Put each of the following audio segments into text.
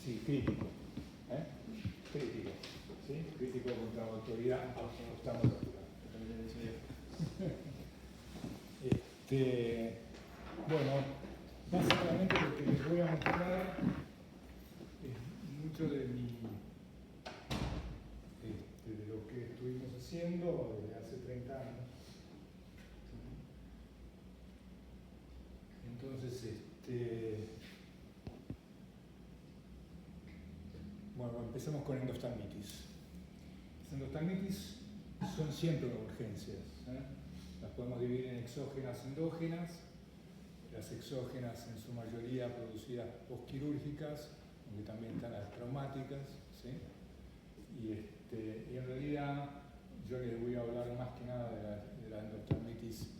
Sí, crítico. ¿Eh? Crítico. ¿Sí? Crítico contra la autoridad oftalmológica. Bueno, básicamente lo que les voy a mostrar es mucho de lo que estuvimos haciendo desde hace 30 años. Entonces, bueno, empezamos con endoftalmitis. Las endoftalmitis son siempre urgencias. Las podemos dividir en exógenas y endógenas. Las exógenas en su mayoría producidas postquirúrgicas, aunque también están las traumáticas, ¿sí? Y en realidad yo les voy a hablar más que nada de la endoftalmitis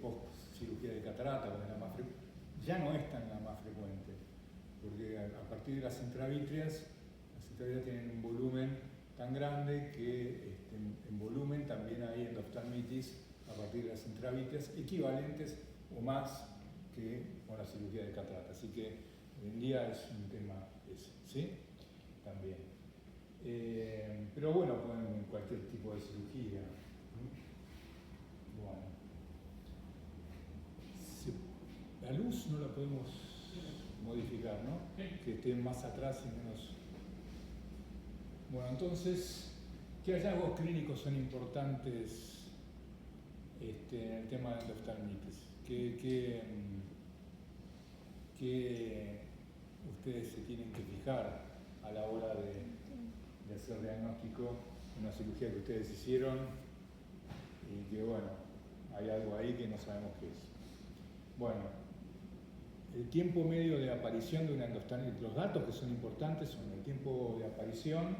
post cirugía de catarata, porque es la más ya no es tan la más frecuente, porque a partir de las intravítreas tienen un volumen tan grande que en volumen también hay endoftalmitis a partir de las intravítreas equivalentes o más que con la cirugía de catarata. Así que hoy en día es un tema ese, ¿sí? También. Pero bueno, pueden cualquier tipo de cirugía. Bueno. La luz no la podemos modificar, ¿no? Que esté más atrás y menos. Bueno, entonces, ¿qué hallazgos clínicos son importantes en el tema de endoftalmitis? ¿Qué ustedes se tienen que fijar a la hora de hacer diagnóstico de una cirugía que ustedes hicieron y que, bueno, hay algo ahí que no sabemos qué es? Bueno, el tiempo medio de aparición de una endoftalmitis, los datos que son importantes son el tiempo de aparición.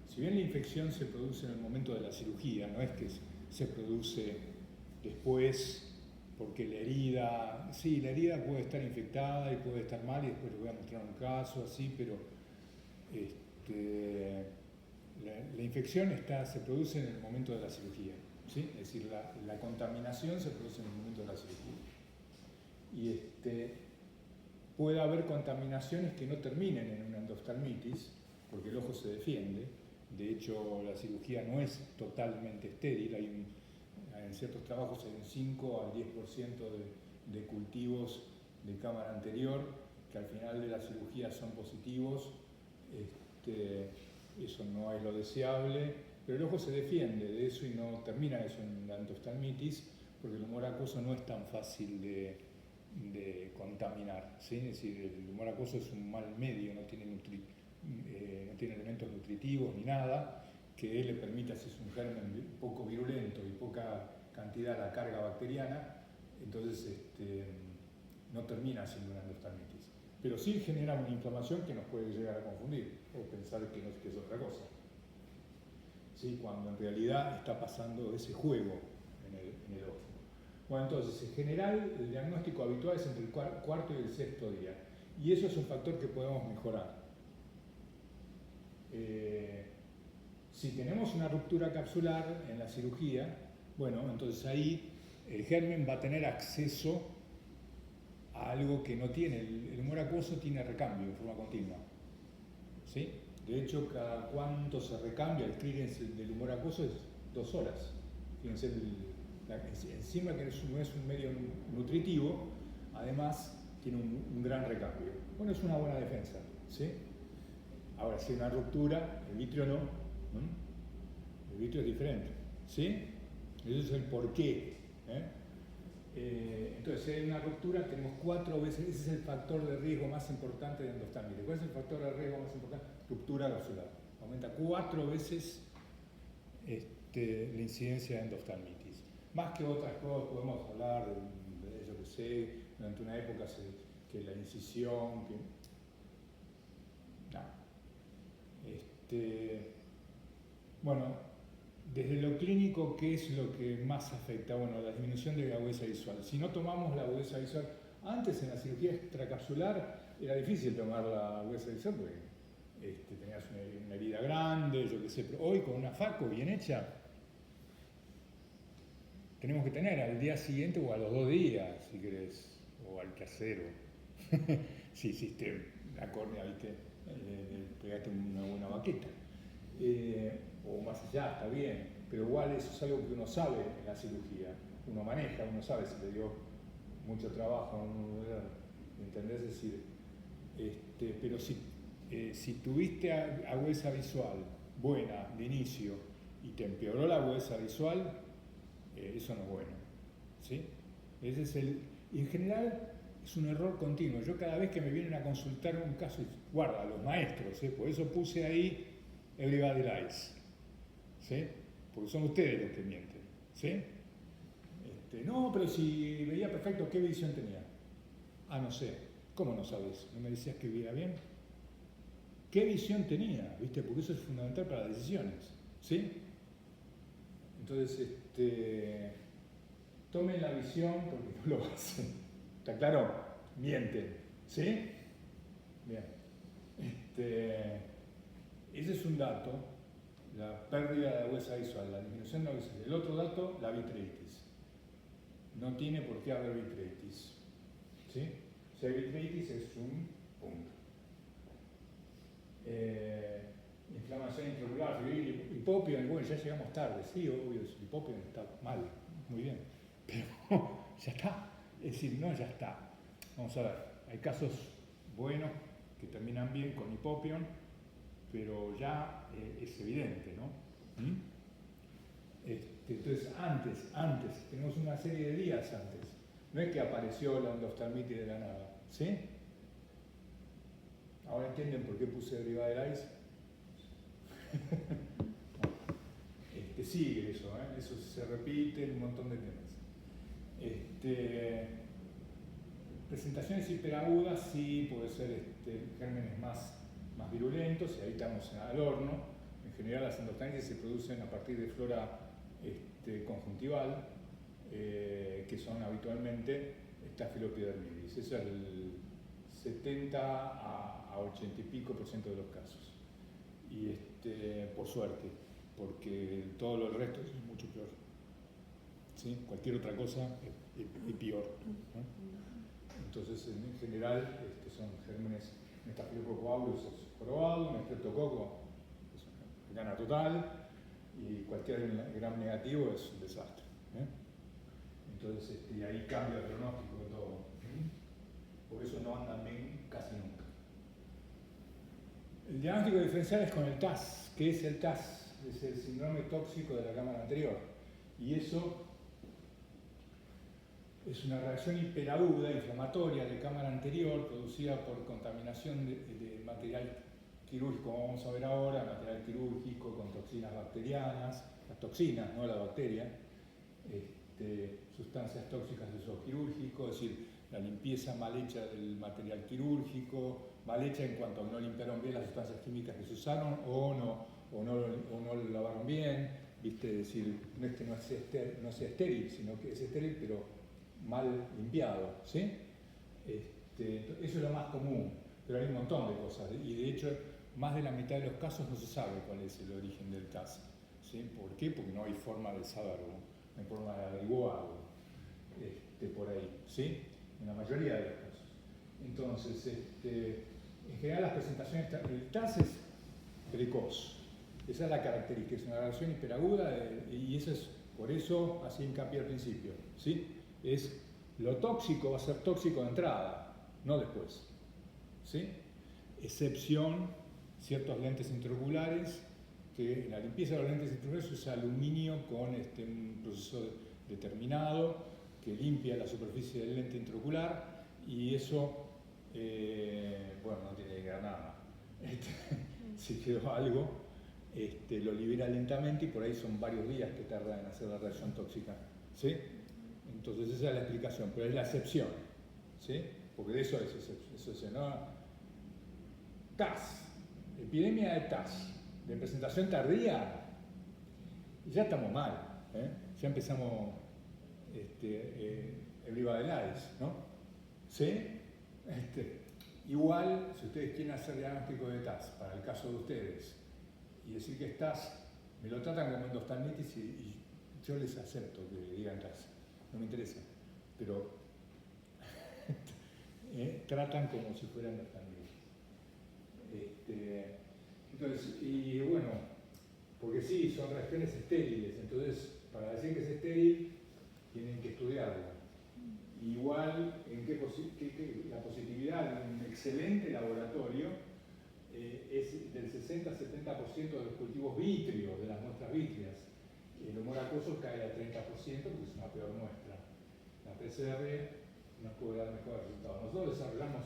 Si bien la infección se produce en el momento de la cirugía, no es que se produce después porque la herida, sí, la herida puede estar infectada y puede estar mal, y después les voy a mostrar un caso así, pero la infección se produce en el momento de la cirugía, ¿sí? Es decir, la contaminación se produce en el momento de la cirugía. Y puede haber contaminaciones que no terminen en una endoftalmitis, porque el ojo se defiende. De hecho, la cirugía no es totalmente estéril. En ciertos trabajos hay un 5 al 10% de cultivos de cámara anterior que al final de la cirugía son positivos. Eso no es lo deseable, pero el ojo se defiende de eso y no termina eso en la endoftalmitis, porque el humor acuoso no es tan fácil de contaminar, ¿sí? Es decir, el humor acuoso es un mal medio, no tiene elementos nutritivos ni nada que le permita, si es un germen poco virulento y poca cantidad de la carga bacteriana, entonces no termina siendo una endoftalmitis. Pero sí genera una inflamación que nos puede llegar a confundir o pensar que es otra cosa, ¿sí? Cuando en realidad está pasando ese juego en el ojo. Bueno, entonces, en general, el diagnóstico habitual es entre el cuarto y el sexto día. Y eso es un factor que podemos mejorar. Si tenemos una ruptura capsular en la cirugía, bueno, entonces ahí el germen va a tener acceso a algo que no tiene. El humor acuoso tiene recambio de forma continua, ¿sí? De hecho, cada cuánto se recambia el clearance del humor acuoso es 2 horas. Fíjense, encima que no es un medio nutritivo, además tiene un gran recambio. Bueno, es una buena defensa, ¿sí? Ahora, si hay una ruptura, el vitrio no. El vitrio es diferente, ¿sí? Eso es el porqué. Entonces, si hay una ruptura, tenemos 4 veces, ese es el factor de riesgo más importante de endoftalmitis. ¿Cuál es el factor de riesgo más importante? Ruptura capsular. Aumenta 4 veces la incidencia de endoftalmitis. Más que otras cosas, podemos hablar de yo que sé, durante una época que la incisión, que... No. Bueno, desde lo clínico, ¿qué es lo que más afecta? Bueno, la disminución de la agudeza visual. Si no tomamos la agudeza visual, antes en la cirugía extracapsular era difícil tomar la agudeza visual porque tenías una herida grande, yo qué sé, pero hoy con una FACO bien hecha, tenemos que tener al día siguiente o a los 2 días, si querés, o al tercero, si hiciste la córnea, ¿viste? Pegaste una buena baqueta. O más allá, está bien, pero igual eso es algo que uno sabe en la cirugía, uno maneja, uno sabe si le dio mucho trabajo, ¿entendés? Es decir, pero si tuviste agudeza visual buena de inicio y te empeoró la agudeza visual, eso no es bueno, ¿sí? Ese es en general es un error continuo. Yo cada vez que me vienen a consultar un caso, guarda, los maestros, por eso puse ahí everybody lies, ¿sí? Porque son ustedes los que mienten, ¿sí? No, pero si veía perfecto, ¿qué visión tenía? Ah, no sé. ¿Cómo no sabes? ¿No me decías que veía bien? ¿Qué visión tenía? ¿Viste? Porque eso es fundamental para las decisiones, ¿sí? Entonces, tomen la visión porque no lo hacen. ¿Está claro? Mienten, ¿sí? Bien. Ese es un dato, la pérdida de agudeza visual, la disminución de la agudeza visual. El otro dato, la vitreitis. No tiene por qué haber vitreitis, ¿sí? Si hay vitreitis es un punto. Inflamación intraocular, hipopion, bueno, ya llegamos tarde, sí, obvio, el hipopion está mal, muy bien, pero ya está, es decir, no, ya está. Vamos a ver, hay casos buenos que terminan bien con hipopion, pero ya es evidente, ¿no? Entonces, antes, tenemos una serie de días antes, no es que apareció la endoftalmitis de la nada, ¿sí? ¿Ahora entienden por qué puse derivada del ICE? Sigue eso, eso se repite en un montón de temas. Presentaciones hiperagudas, sí, puede ser gérmenes más virulentos, y ahí estamos al horno. En general las endoftalmitis se producen a partir de flora conjuntival, que son habitualmente Staphyloepidermidis. Eso es el 70 a 80 y pico % de los casos. Y por suerte, porque todo el resto es mucho peor. ¿Sí? Cualquier otra cosa es peor, ¿no? Entonces, en general, son gérmenes Staphylococcus aureus jorobado, un streptococo es una gana total, y cualquier gram negativo es un desastre. Entonces, y ahí cambia el pronóstico de todo. Por eso no andan bien casi nunca. El diagnóstico diferencial es con el TAS. ¿Qué es el TAS? Es el síndrome tóxico de la cámara anterior. Y eso es una reacción hiperaguda, inflamatoria de cámara anterior, producida por contaminación de material quirúrgico, como vamos a ver ahora, material quirúrgico con toxinas bacterianas, las toxinas, no la bacteria, sustancias tóxicas de uso quirúrgico, es decir, la limpieza mal hecha del material quirúrgico, mal hecha en cuanto no limpiaron bien las sustancias químicas que se usaron o no lo lavaron bien, ¿viste? Es decir, no es que no sea estéril, sino que es estéril pero mal limpiado, ¿sí? Eso es lo más común, pero hay un montón de cosas, y de hecho más de la mitad de los casos no se sabe cuál es el origen del TAS, ¿sí? ¿Por qué? Porque no hay forma de saberlo, no hay forma de averiguarlo por ahí, ¿sí? En la mayoría de los casos. Entonces, en general las presentaciones, el TAS es precoz, esa es la característica, es una reacción hiperaguda, y eso es, por eso hacía hincapié al principio, ¿sí? Es lo tóxico va a ser tóxico de entrada, no después, ¿sí? Excepción, ciertos lentes intraoculares, que en la limpieza de los lentes intraoculares se usa aluminio con un proceso determinado que limpia la superficie del lente intraocular, y eso, bueno, no tiene que quedar nada. Si quedó algo, lo libera lentamente y por ahí son varios días que tarda en hacer la reacción tóxica, ¿sí? Entonces esa es la explicación, pero es la excepción, ¿sí? Porque de eso es excepción, ¿no? TAS, epidemia de TAS, de presentación tardía, ya estamos mal, ya empezamos everybody lies, ¿no? ¿Sí? Igual, si ustedes quieren hacer diagnóstico de TAS, para el caso de ustedes, y decir que es TAS, me lo tratan como endoftalmitis y yo les acepto que digan TAS. No me interesa, pero tratan como si fueran endoftalmitis. Entonces, y bueno, porque sí, son regiones estériles, entonces para decir que es estéril tienen que estudiarla. Igual, la positividad de un excelente laboratorio es del 60-70% de los cultivos vítreos, de las muestras vítreas. El humor acuoso cae al 30% porque es una peor muestra. La PCR nos puede dar mejores resultados. Nosotros desarrollamos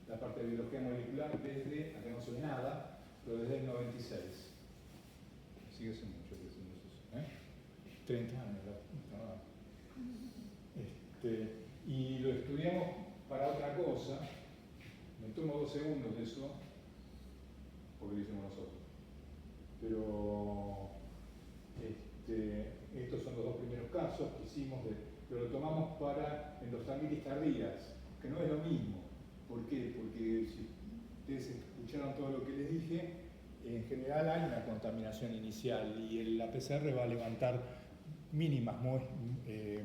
la parte de biología molecular desde, acá no soy nada, pero desde el 96. Sigue siendo mucho que decimos eso. 30 años. Y lo estudiamos para otra cosa. Me tomo 2 segundos de eso, porque lo hicimos nosotros. Pero estos son los 2 primeros casos que hicimos, pero lo tomamos para endostamitis tardías, que no es lo mismo. ¿Por qué? Porque si ustedes escucharon todo lo que les dije, en general hay una contaminación inicial y la PCR va a levantar mínimas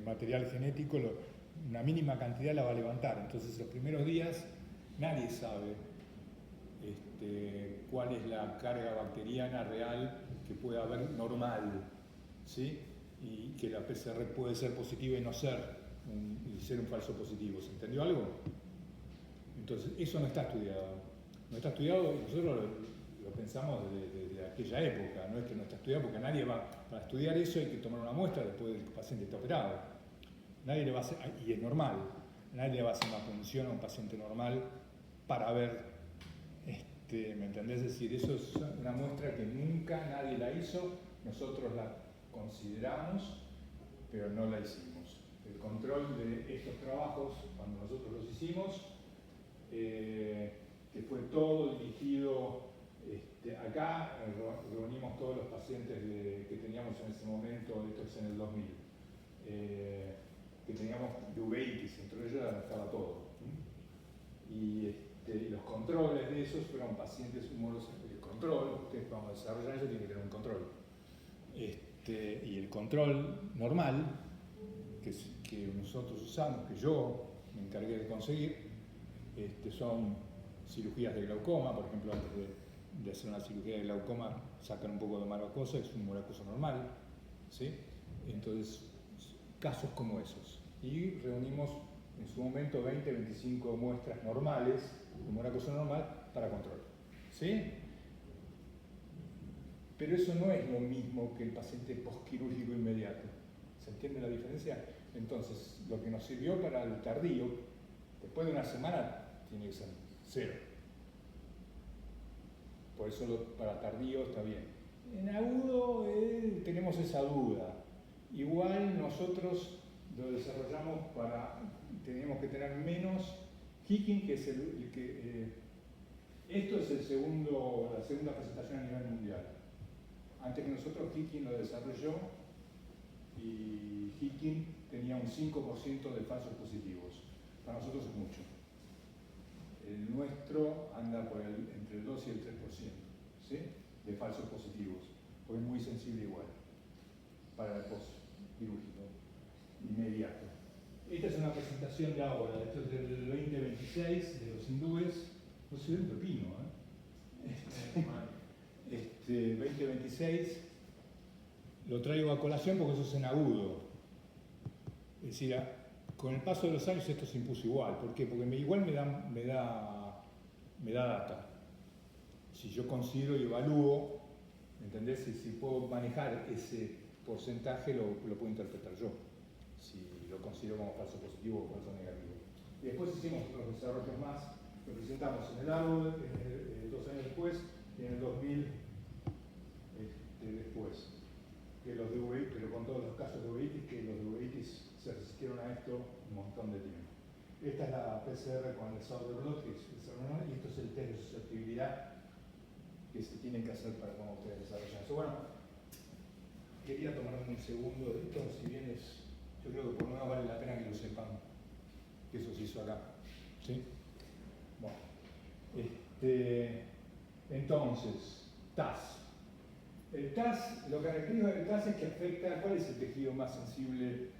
material genético, una mínima cantidad la va a levantar. Entonces los primeros días nadie sabe cuál es la carga bacteriana real que puede haber normal, ¿sí? Y que la PCR puede ser positiva y no ser un falso positivo. ¿Se entendió algo? Entonces eso no está estudiado. No está estudiado y nosotros lo pensamos desde aquella época. No es que no está estudiado porque nadie va para estudiar eso, hay que tomar una muestra después del paciente está operado. Nadie le va a hacer, y es normal, nadie le va a hacer una punción a un paciente normal para ver, ¿me entendés? Es decir, eso es una muestra que nunca nadie la hizo, nosotros la consideramos, pero no la hicimos. El control de estos trabajos, cuando nosotros los hicimos, que fue todo dirigido acá, reunimos todos los pacientes que teníamos en ese momento, esto es en el 2000, que teníamos de uveitis, entre ellos estaba todo. Y los controles de esos fueron pacientes humorosos. El control, ustedes vamos a desarrollar eso, tiene que tener un control. Y el control normal, que nosotros usamos, que yo me encargué de conseguir, son cirugías de glaucoma. Por ejemplo, antes de hacer una cirugía de glaucoma sacan un poco de humor acuoso, es un humor acuoso normal, ¿sí? Entonces, casos como esos. Y reunimos en su momento 20-25 muestras normales, de humor acuoso normal, para control, ¿sí? Pero eso no es lo mismo que el paciente postquirúrgico inmediato. ¿Se entiende la diferencia? Entonces, lo que nos sirvió para el tardío, después de una semana, tiene que ser 0. Por eso para tardío está bien. En agudo tenemos esa duda. Igual nosotros lo desarrollamos tenemos que tener menos Higgin, que es el que... esto es la segunda presentación a nivel mundial. Antes que nosotros, Higgin lo desarrolló y Higgin tenía un 5% de falsos positivos. Para nosotros es mucho. El nuestro anda entre el 2 y el 3%, ¿sí? De falsos positivos, porque es muy sensible igual para el post-quirúrgico inmediato. Esta es una presentación de ahora, esto es del 2026, de los hindúes. No se ve un pepino, 2026, lo traigo a colación porque eso es en agudo. Es decir, con el paso de los años esto se impuso igual. ¿Por qué? Porque igual me da data. Si yo considero y evalúo, ¿entendés? Si puedo manejar ese porcentaje, lo puedo interpretar yo. Si lo considero como falso positivo o falso negativo. Y después hicimos otros desarrollos más. Lo presentamos en el ARO 2 años después y en el 2000 después. Que los de uveitis, pero con todos los casos de uveitis, que los de uveitis se resistieron a esto un montón de tiempo. Esta es la PCR con el Sauerbrot, que es y esto es el test de susceptibilidad que se tiene que hacer para cuando ustedes desarrollan eso. Bueno, quería tomarme un segundo de esto, si bien yo creo que por lo menos vale la pena que lo sepan, que eso se hizo acá. ¿Sí? Bueno, entonces, TAS. El TAS, lo característico del TAS es que afecta, ¿cuál es el tejido más sensible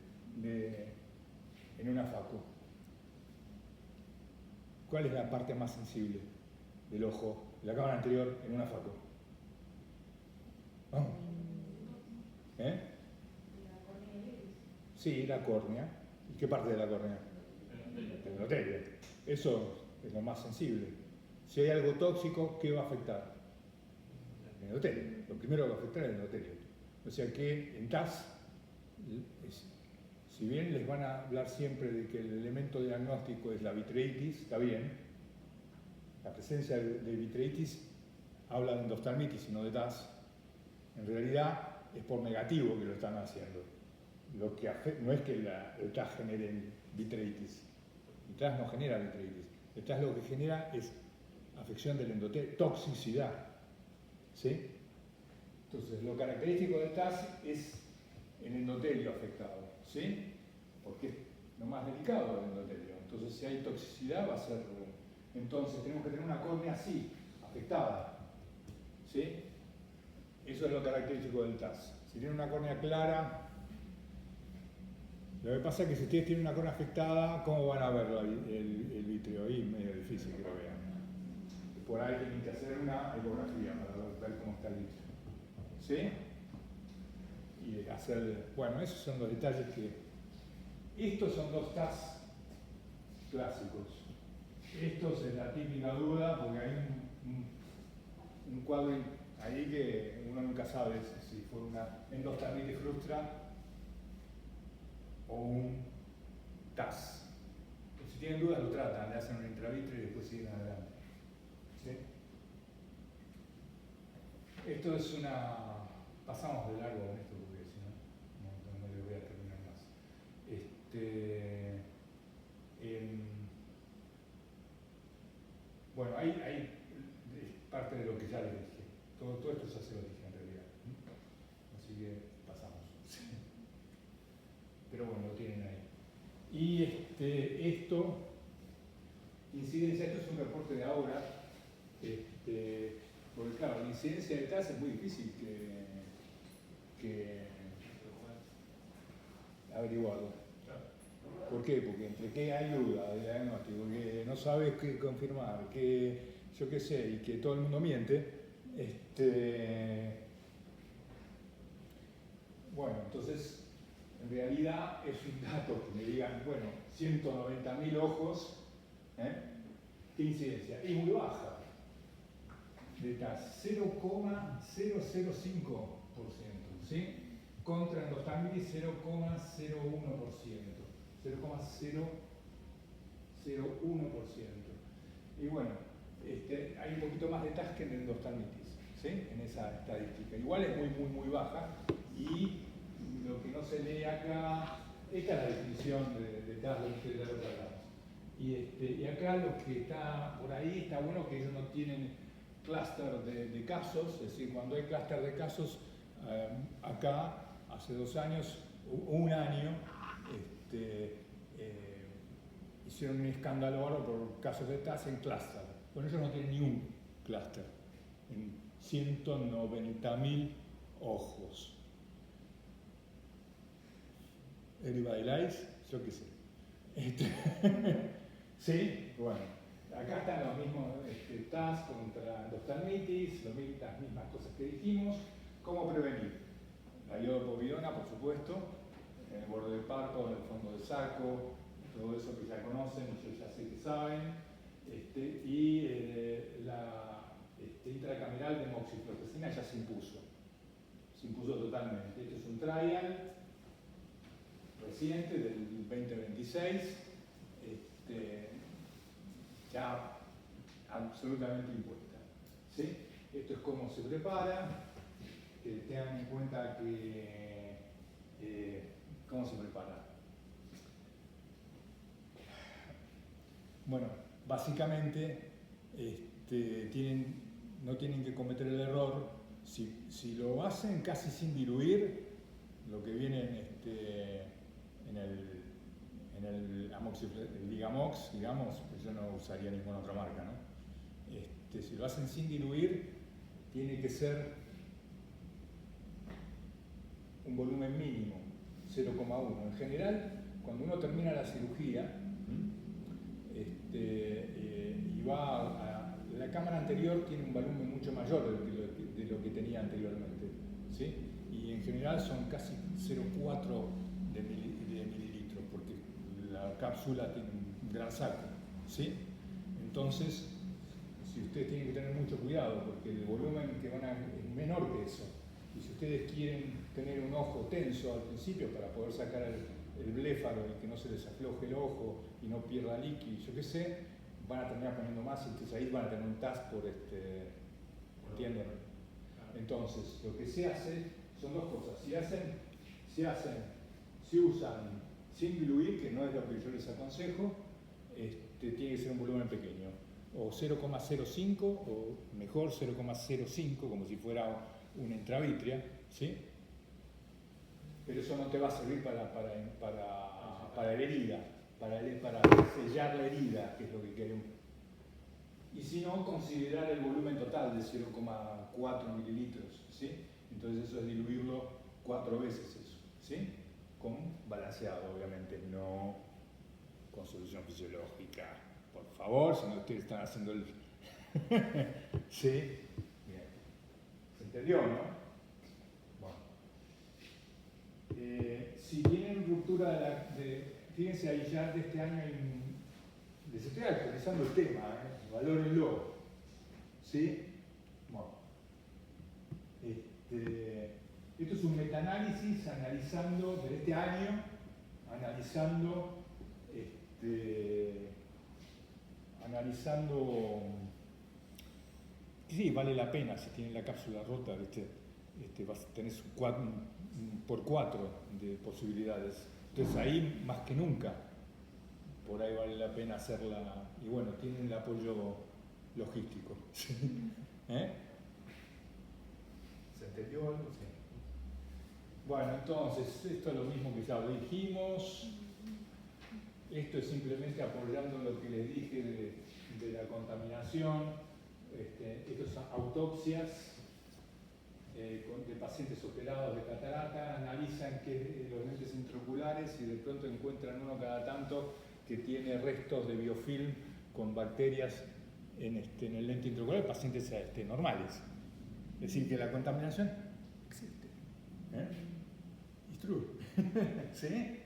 en una facu? ¿Cuál es la parte más sensible del ojo? la cámara anterior en una foto. ¿No? ¿Eh? Sí, la córnea. ¿Y qué parte de la córnea? El endotelio. Eso es lo más sensible. Si hay algo tóxico, ¿qué va a afectar? El endotelio. Lo primero que va a afectar es el endotelio. O sea que en TAS, si bien les van a hablar siempre de que el elemento diagnóstico es la vitreitis, está bien, la presencia de vitreitis habla de endoftalmitis y no de TAS, en realidad es por negativo que lo están haciendo. Lo que no es que el TAS genere vitreitis, el TAS no genera vitreitis, el TAS lo que genera es afección del endotelio, toxicidad, ¿sí? Entonces, lo característico del TAS es el endotelio afectado, ¿sí? Porque es lo más delicado del endotelio. Entonces, si hay toxicidad, va a ser... Entonces, tenemos que tener una córnea así, afectada, ¿sí? Eso es lo característico del TAS. Si tiene una córnea clara... Lo que pasa es que si ustedes tienen una córnea afectada, ¿cómo van a ver el vítreo? Ahí es medio difícil que lo vean. Por ahí tienen que hacer una ecografía para ver cómo está el vítreo. ¿Sí? Y hacer... Bueno, esos son los detalles que... Estos son dos TAS clásicos. Estos es la típica duda, porque hay un cuadro ahí que uno nunca sabe si fue una endoftalmitis frustra o un TAS. Pues si tienen dudas lo tratan, le hacen un intravitrio y después siguen adelante. ¿Sí? Esto es una... Pasamos de largo con esto porque si no, no le voy a terminar más. Bueno, hay parte de lo que ya les dije. Todo esto ya se lo dije en realidad. Así que pasamos. Pero bueno, lo tienen ahí. Y esto, incidencia, esto es un reporte de ahora, porque claro, la incidencia de TAS es muy difícil que averiguarlo. ¿Por qué? Porque entre que hay duda de diagnóstico, que no sabes qué confirmar, que yo qué sé, y que todo el mundo miente, bueno, entonces en realidad es un dato que me digan, bueno, 190.000 ojos, ¿qué incidencia? Y muy baja de TAS, 0,005%, ¿sí? Contra endoftalmitis 0,01%. 0,001%. Y bueno, hay un poquito más de TAS que en endoftalmitis, ¿sí? En esa estadística. Igual es muy baja. Y lo que no se lee acá, esta es la definición de TAS, de ustedes ya lo hablamos. Y acá lo que está por ahí está bueno que ellos no tienen clúster de casos, es decir, cuando hay clúster de casos, acá hace 2 años, un año, hicieron un escándalo ahora por casos de TAS en clúster. Bueno, ellos no tienen ni un clúster en 190.000 ojos. Everybody lies, yo qué sé. ¿Sí? Bueno, acá están los mismos TAS contra endoftalmitis, las mismas cosas que dijimos. ¿Cómo prevenir? La iodopovidona, por supuesto, en el borde del párpado, en el fondo del saco, todo eso que ya conocen, yo ya sé que saben. Y la intracameral de moxifloxacina ya se impuso totalmente. Este es un trial reciente del 2026, ya absolutamente impuesta. ¿Sí? Esto es cómo se prepara, que tengan en cuenta que cómo se prepara. Bueno, básicamente no tienen que cometer el error. Si lo hacen casi sin diluir, lo que viene en el Ligamox, digamos, pues yo no usaría ninguna otra marca, ¿no? Si lo hacen sin diluir, tiene que ser un volumen mínimo, 0,1. En general, cuando uno termina la cirugía y va a la cámara anterior tiene un volumen mucho mayor de lo que tenía anteriormente, ¿sí? Y en general son casi 0,4 de mililitros, porque la cápsula tiene un gran saco, ¿sí? Entonces, si ustedes tienen que tener mucho cuidado, porque el volumen que van a es menor que eso. Y si ustedes quieren tener un ojo tenso al principio para poder sacar el bléfaro y que no se les afloje el ojo y no pierda líquido, yo qué sé, van a terminar poniendo más y entonces ahí van a tener un TAS por ¿entienden? Entonces, lo que se hace son dos cosas. Si usan sin diluir, que no es lo que yo les aconsejo, tiene que ser un volumen pequeño, o 0,05 o mejor 0,05, como si fuera una intravítrea, ¿sí? Pero eso no te va a servir para la herida, para sellar la herida, que es lo que queremos. Y si no, considerar el volumen total de 0,4 mililitros, ¿sí? Entonces eso es diluirlo 4 veces eso, ¿sí? Con balanceado, obviamente, no con solución fisiológica. Por favor, si no ustedes están haciendo el... ¿Sí? Bien. ¿Se entendió, no? Bueno. Si tienen ruptura fíjense ahí ya de este año les estoy actualizando el tema, valórenlo. ¿Sí? Bueno. Esto es un metaanálisis analizando, de este año, analizando sí, vale la pena si tienen la cápsula rota, tenés por 4 de posibilidades. Entonces ahí, más que nunca, por ahí vale la pena hacerla. Y bueno, tienen el apoyo logístico. ¿Eh? ¿Se entendió algo? Sí. Bueno, entonces, esto es lo mismo que ya dijimos. Esto es simplemente apoyando lo que les dije de la contaminación. Estas son autopsias de pacientes operados de catarata, analizan los lentes intraoculares y de pronto encuentran uno cada tanto que tiene restos de biofilm con bacterias en el lente intraocular de pacientes normales. Es decir, que la contaminación existe. It's true. ¿Sí?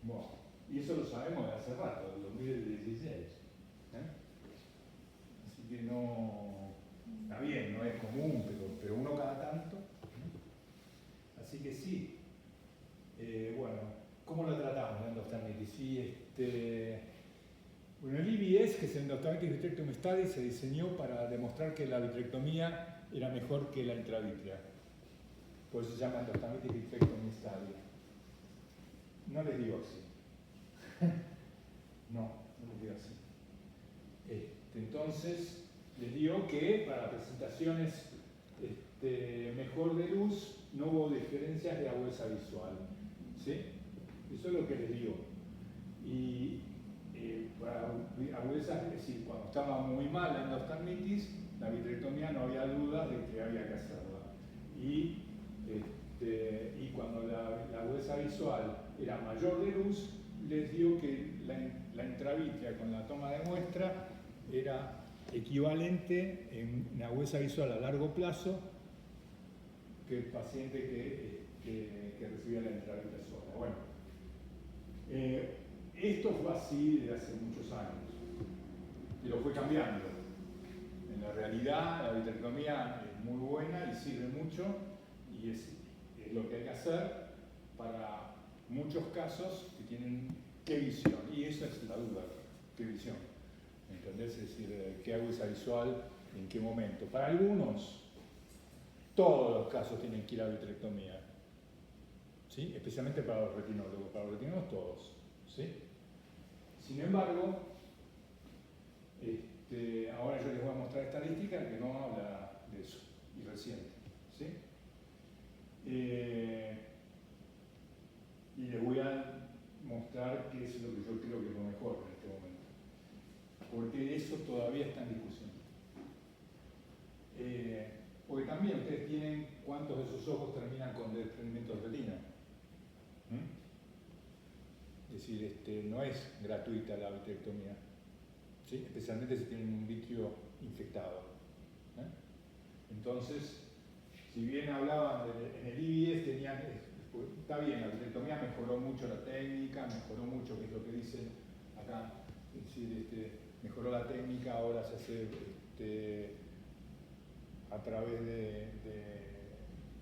Bueno, y eso lo sabemos de hace rato, del 2016. Así que no, está bien, no es común, pero uno cada tanto. Así que sí. Bueno, ¿cómo lo tratamos la endoftalmitis? Sí, bueno, el IBS, que es el Endophthalmic Vitrectomy Study, se diseñó para demostrar que la vitrectomía era mejor que la intravítrea. Por eso se llama Endophthalmic Vitrectomy Study. No les digo así. No les digo así. Entonces, les digo que para presentaciones mejor de luz no hubo diferencias de agudeza visual. ¿Sí? Eso es lo que les digo. Y para agudeza, es decir, cuando estaba muy mal la endoftalmitis, la vitrectomía no había duda de que había que hacerla. Y cuando la agudeza visual era mayor de luz, les digo que la intravítrea con la toma de muestra era equivalente en agudeza visual a largo plazo que el paciente que recibía la intravítrea sola. Bueno, esto fue así desde hace muchos años, pero fue cambiando. En la realidad, la vitrectomía es muy buena y sirve mucho, y es lo que hay que hacer para muchos casos que tienen qué visión, y esa es la duda, qué visión. ¿Entendés? Es decir, qué agudeza visual, en qué momento. Para algunos, todos los casos tienen que ir a vitrectomía, ¿sí? Especialmente para los retinólogos todos, ¿sí? Sin embargo, ahora yo les voy a mostrar estadística que no habla de eso, y reciente, ¿sí? Y les voy a mostrar qué es lo que yo creo que es lo mejor en este momento, porque eso todavía está en discusión. Porque también ustedes tienen cuántos de esos ojos terminan con desprendimiento de retina. Es decir, no es gratuita la vitrectomía. ¿sí? Especialmente si tienen un vitrio infectado. Entonces, si bien hablaban en el IBS, tenían, está bien, la vitrectomía mejoró mucho la técnica, mejoró mucho, que es lo que dicen acá, es decir, mejoró la técnica, ahora se hace a través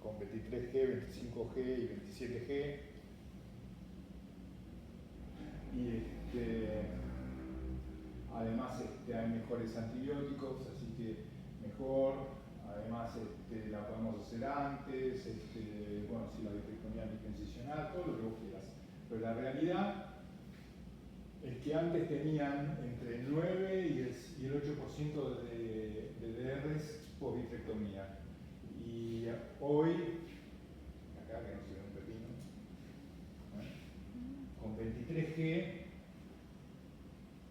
con 23G, 25G y 27G. Y además hay mejores antibióticos, así que mejor. Además la podemos hacer antes, bueno, si la vitrectomía transicional, todo lo que vos quieras. Pero la realidad es que antes tenían entre el 9 y el 8% de DRs por vitrectomía. Y hoy, acá que no se ve un pepino, con 23G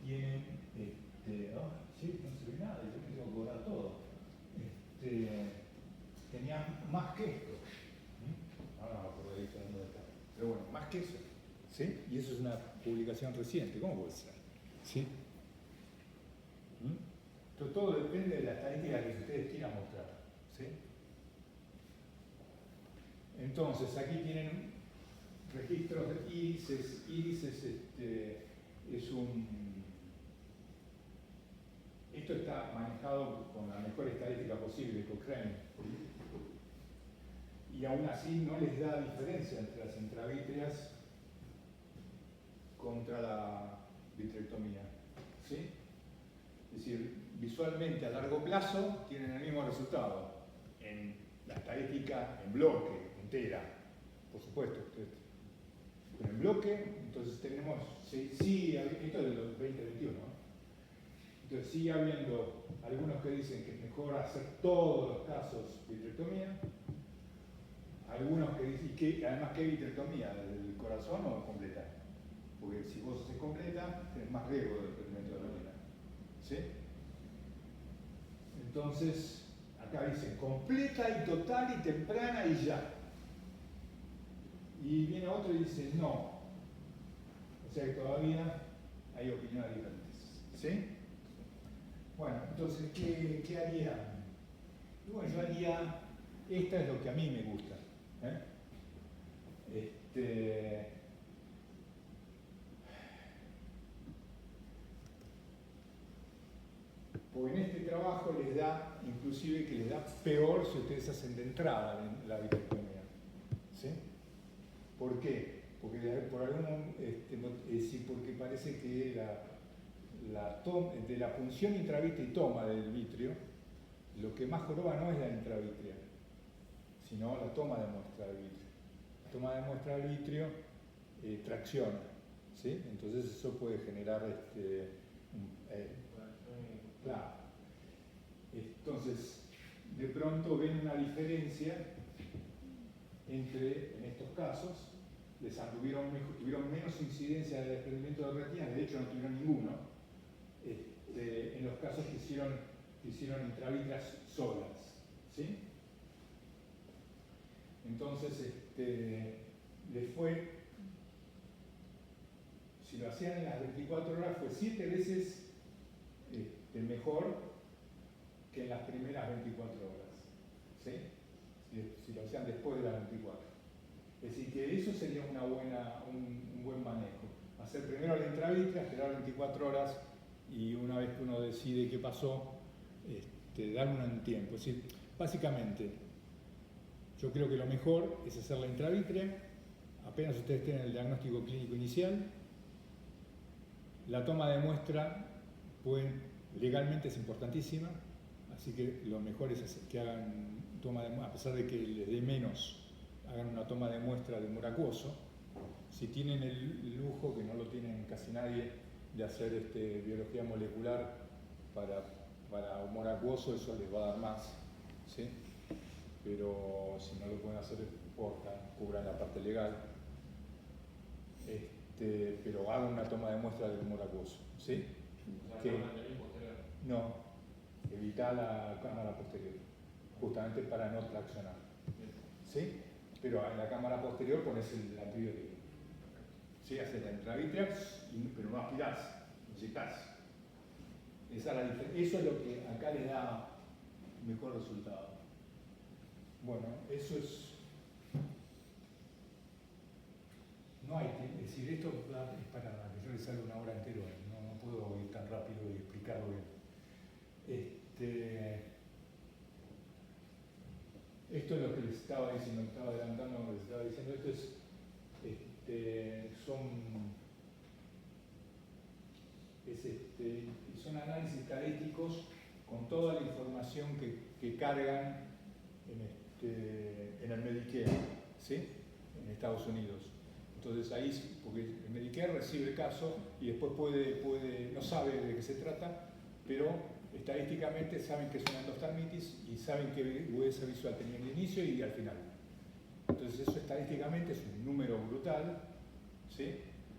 tienen, sí, no se ve nada, yo me tengo que cobrar todo. Tenían más que esto. Ahora no me acuerdo de dónde está. Pero bueno, más que eso. ¿Sí? Y eso es una publicación reciente. ¿Cómo puede ser? ¿Sí? Entonces, todo depende de la estadística que ustedes quieran mostrar. ¿Sí? Entonces, aquí tienen registros de índices. Índices es un... Esto está manejado con la mejor estadística posible, Cochrane. Y aún así no les da diferencia entre las intravítreas contra la vitrectomía. ¿Sí? Es decir, visualmente a largo plazo tienen el mismo resultado. En la estadística en bloque, entera, por supuesto. Pero en bloque, entonces tenemos, sí, esto es de los 2021, ¿no? Entonces sigue habiendo algunos que dicen que es mejor hacer todos los casos vitrectomía, algunos que dicen, que además que vitrectomía, del corazón o completa, porque si vos haces completa, tenés más riesgo del desprendimiento de la retina. ¿Sí? Entonces, acá dicen completa y total y temprana y ya. Y viene otro y dice no. O sea que todavía hay opiniones diferentes. ¿Sí? Bueno, entonces, ¿qué haría? Bueno, yo haría, esta es lo que a mí me gusta. Porque en este trabajo les da, inclusive que les da peor si ustedes hacen de entrada la vitrectomía. ¿Sí? ¿Por qué? Porque porque parece que de la punción intravítrea y toma del vitrio, lo que más joroba no es la intravítrea, sino la toma de muestra del vitrio. La toma de muestra del vitrio tracciona, ¿sí? Entonces eso puede generar claro. Entonces, de pronto ven una diferencia entre, en estos casos, tuvieron menos incidencia de desprendimiento de retina, de hecho no tuvieron ninguno, en los casos que hicieron intravítreas solas. ¿Sí? Entonces, les fue, si lo hacían en las 24 horas, fue 7 veces mejor que en las primeras 24 horas. ¿Sí? Si lo hacían después de las 24. Es decir, que eso sería un buen manejo. Hacer primero la intravítrea, esperar 24 horas y una vez que uno decide qué pasó, darle un tiempo. Es decir, básicamente, yo creo que lo mejor es hacer la intravítrea, apenas ustedes tienen el diagnóstico clínico inicial. La toma de muestra legalmente es importantísima, así que lo mejor es que hagan toma de muestra, a pesar de que les dé menos, hagan una toma de muestra de humor acuoso. Si tienen el lujo, que no lo tienen casi nadie, de hacer biología molecular para humor acuoso, eso les va a dar más. ¿Sí? Pero si no lo pueden hacer, no importa, cubran la parte legal. Pero hagan una toma de muestra del humor acuoso. ¿Sí? No, evita la cámara posterior, justamente para no traccionar. ¿Sí? Pero en la cámara posterior pones el antibiótico. ¿Sí? Haces la intravítrea, pero no aspirás, inyectás. Eso es lo que acá le da mejor resultado. Bueno, eso es... No hay tiempo, es decir, esto es para que yo les haga una hora entera, no puedo ir tan rápido y explicarlo bien. Esto es lo que les estaba diciendo, estaba adelantando lo que les estaba diciendo, esto es, son análisis estadísticos con toda la información que cargan en el Medicare, ¿sí? En Estados Unidos. Entonces ahí, porque el Medicare recibe el caso y después no sabe de qué se trata, pero estadísticamente saben que es una endoftalmitis y saben que agudeza visual tenía el inicio y al final. Entonces eso estadísticamente es un número brutal, ¿sí?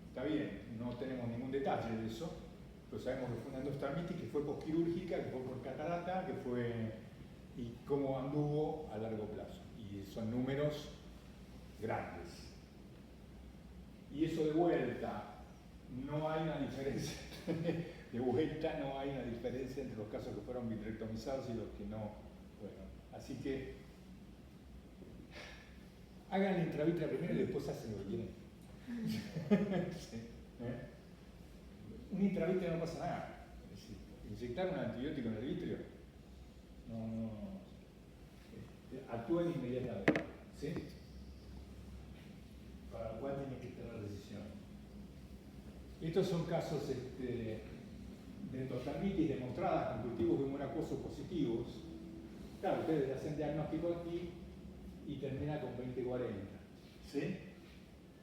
Está bien, no tenemos ningún detalle de eso, pero sabemos que fue una endoftalmitis, que fue posquirúrgica, que fue por catarata, que fue... y cómo anduvo a largo plazo. Y son números grandes. Y eso de vuelta, no hay una diferencia. De vuelta no hay una diferencia entre los casos que fueron vitrectomizados y los que no. Bueno, así que hagan la intravítrea primero y después hacen lo que quieren. Sí. Un intravítrea no pasa nada. Es decir, inyectar un antibiótico en el vitrio no actúan inmediatamente. ¿Sí? Para lo cual tiene que tener decisión. Estos son casos de endoftalmitis demostradas con cultivos de humor acuoso positivos. Claro, ustedes hacen diagnóstico aquí y termina con 20-40, ¿sí?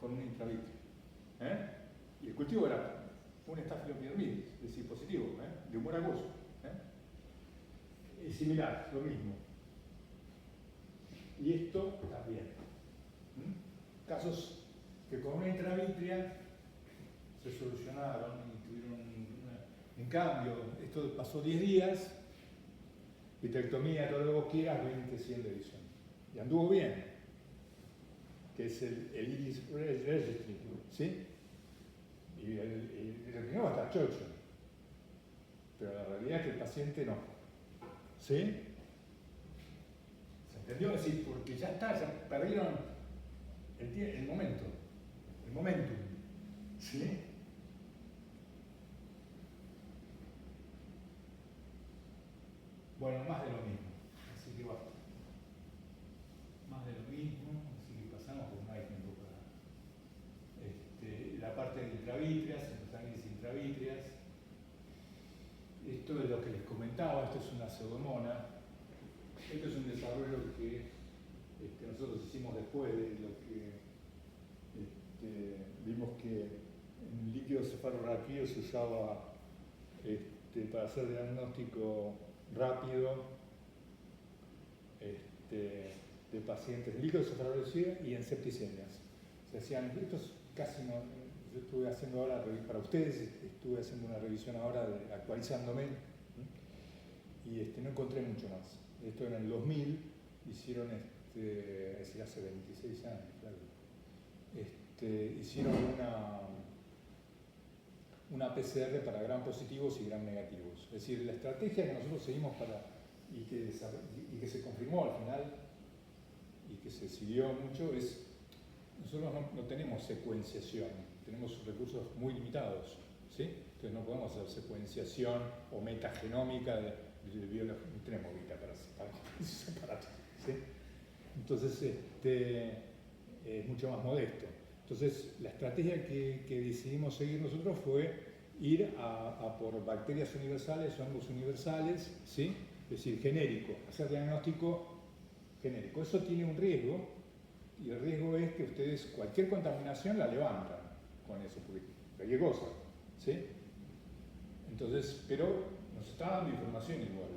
Con un intravítrea. Y el cultivo era un estafilopidermitis, es decir, positivo, de humor acuoso. Es similar, lo mismo. Y esto también. Casos que con una intravítrea se solucionaron y tuvieron en cambio, esto pasó 10 días, vitrectomía, todo lo que vos quieras, 20-100 de visión. Y anduvo bien, que es el iris registry, ¿sí? Y el no va a estar chocho, pero la realidad es que el paciente no. ¿Sí? ¿Se entendió? Es decir, porque ya está, ya perdieron el momento, el momentum. ¿Sí? Bueno, más de lo mismo, así que basta. Más de lo mismo, así que pasamos porque no hay tiempo para la parte de intravítreas, los análisis intravítreas. Esto es lo que les comentaba, esto es una pseudomona. Esto es un desarrollo que nosotros hicimos después de lo que vimos que en líquido cefalorraquídeo se usaba para hacer diagnóstico rápido de pacientes en líquido cefalorraquídeo y en septicemias. Se hacían, estos casi no, yo estuve haciendo ahora, para ustedes, estuve haciendo una revisión ahora, actualizándome, y no encontré mucho más. Esto en el 2000 hicieron, es decir, hace 26 años, claro. Hicieron una PCR para gram positivos y gram negativos. Es decir, la estrategia que nosotros seguimos y que se confirmó al final y que se siguió mucho es, nosotros no tenemos secuenciación, tenemos recursos muy limitados, ¿sí? Entonces no podemos hacer secuenciación o metagenómica de biología, no tenemos vida para separar, ¿sí? Entonces es mucho más modesto. Entonces la estrategia que decidimos seguir nosotros fue ir a por bacterias universales o hongos universales, ¿sí? Es decir, genérico, hacer diagnóstico genérico. Eso tiene un riesgo, y el riesgo es que ustedes cualquier contaminación la levantan con eso, porque cualquier cosa, ¿sí? Entonces, pero nos está dando información igual.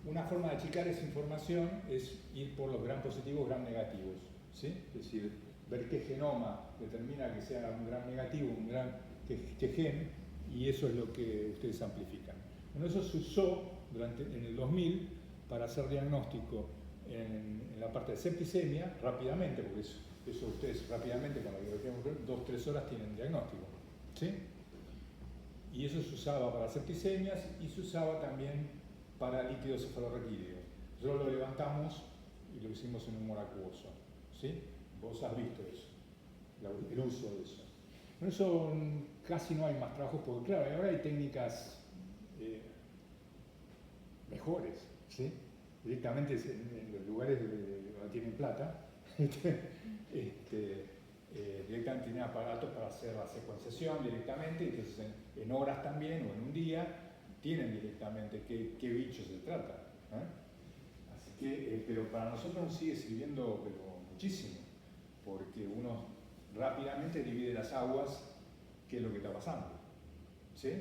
Una forma de achicar esa información es ir por los gram positivos, gram negativos, ¿sí? Es decir, ver qué genoma determina que sea un gram negativo, un gram qué gen, y eso es lo que ustedes amplifican. Bueno, eso se usó en el 2000 para hacer diagnóstico en la parte de septicemia rápidamente, porque eso ustedes rápidamente con la biología 2-3 horas tienen diagnóstico, ¿sí? Y eso se usaba para septicemias y se usaba también para líquido cefalorraquídeo. Nosotros lo levantamos y lo hicimos en humor acuoso. ¿Sí? Vos has visto eso, el uso de eso. Por eso casi no hay más trabajos, porque claro, ahora hay técnicas mejores, ¿sí? Directamente en los lugares donde tienen plata, directamente tienen aparatos para hacer la secuenciación directamente, entonces en horas también o en un día tienen directamente qué bicho se trata. Así que, pero para nosotros nos sigue sirviendo pero muchísimo, porque uno rápidamente divide las aguas, qué es lo que está pasando, ¿sí?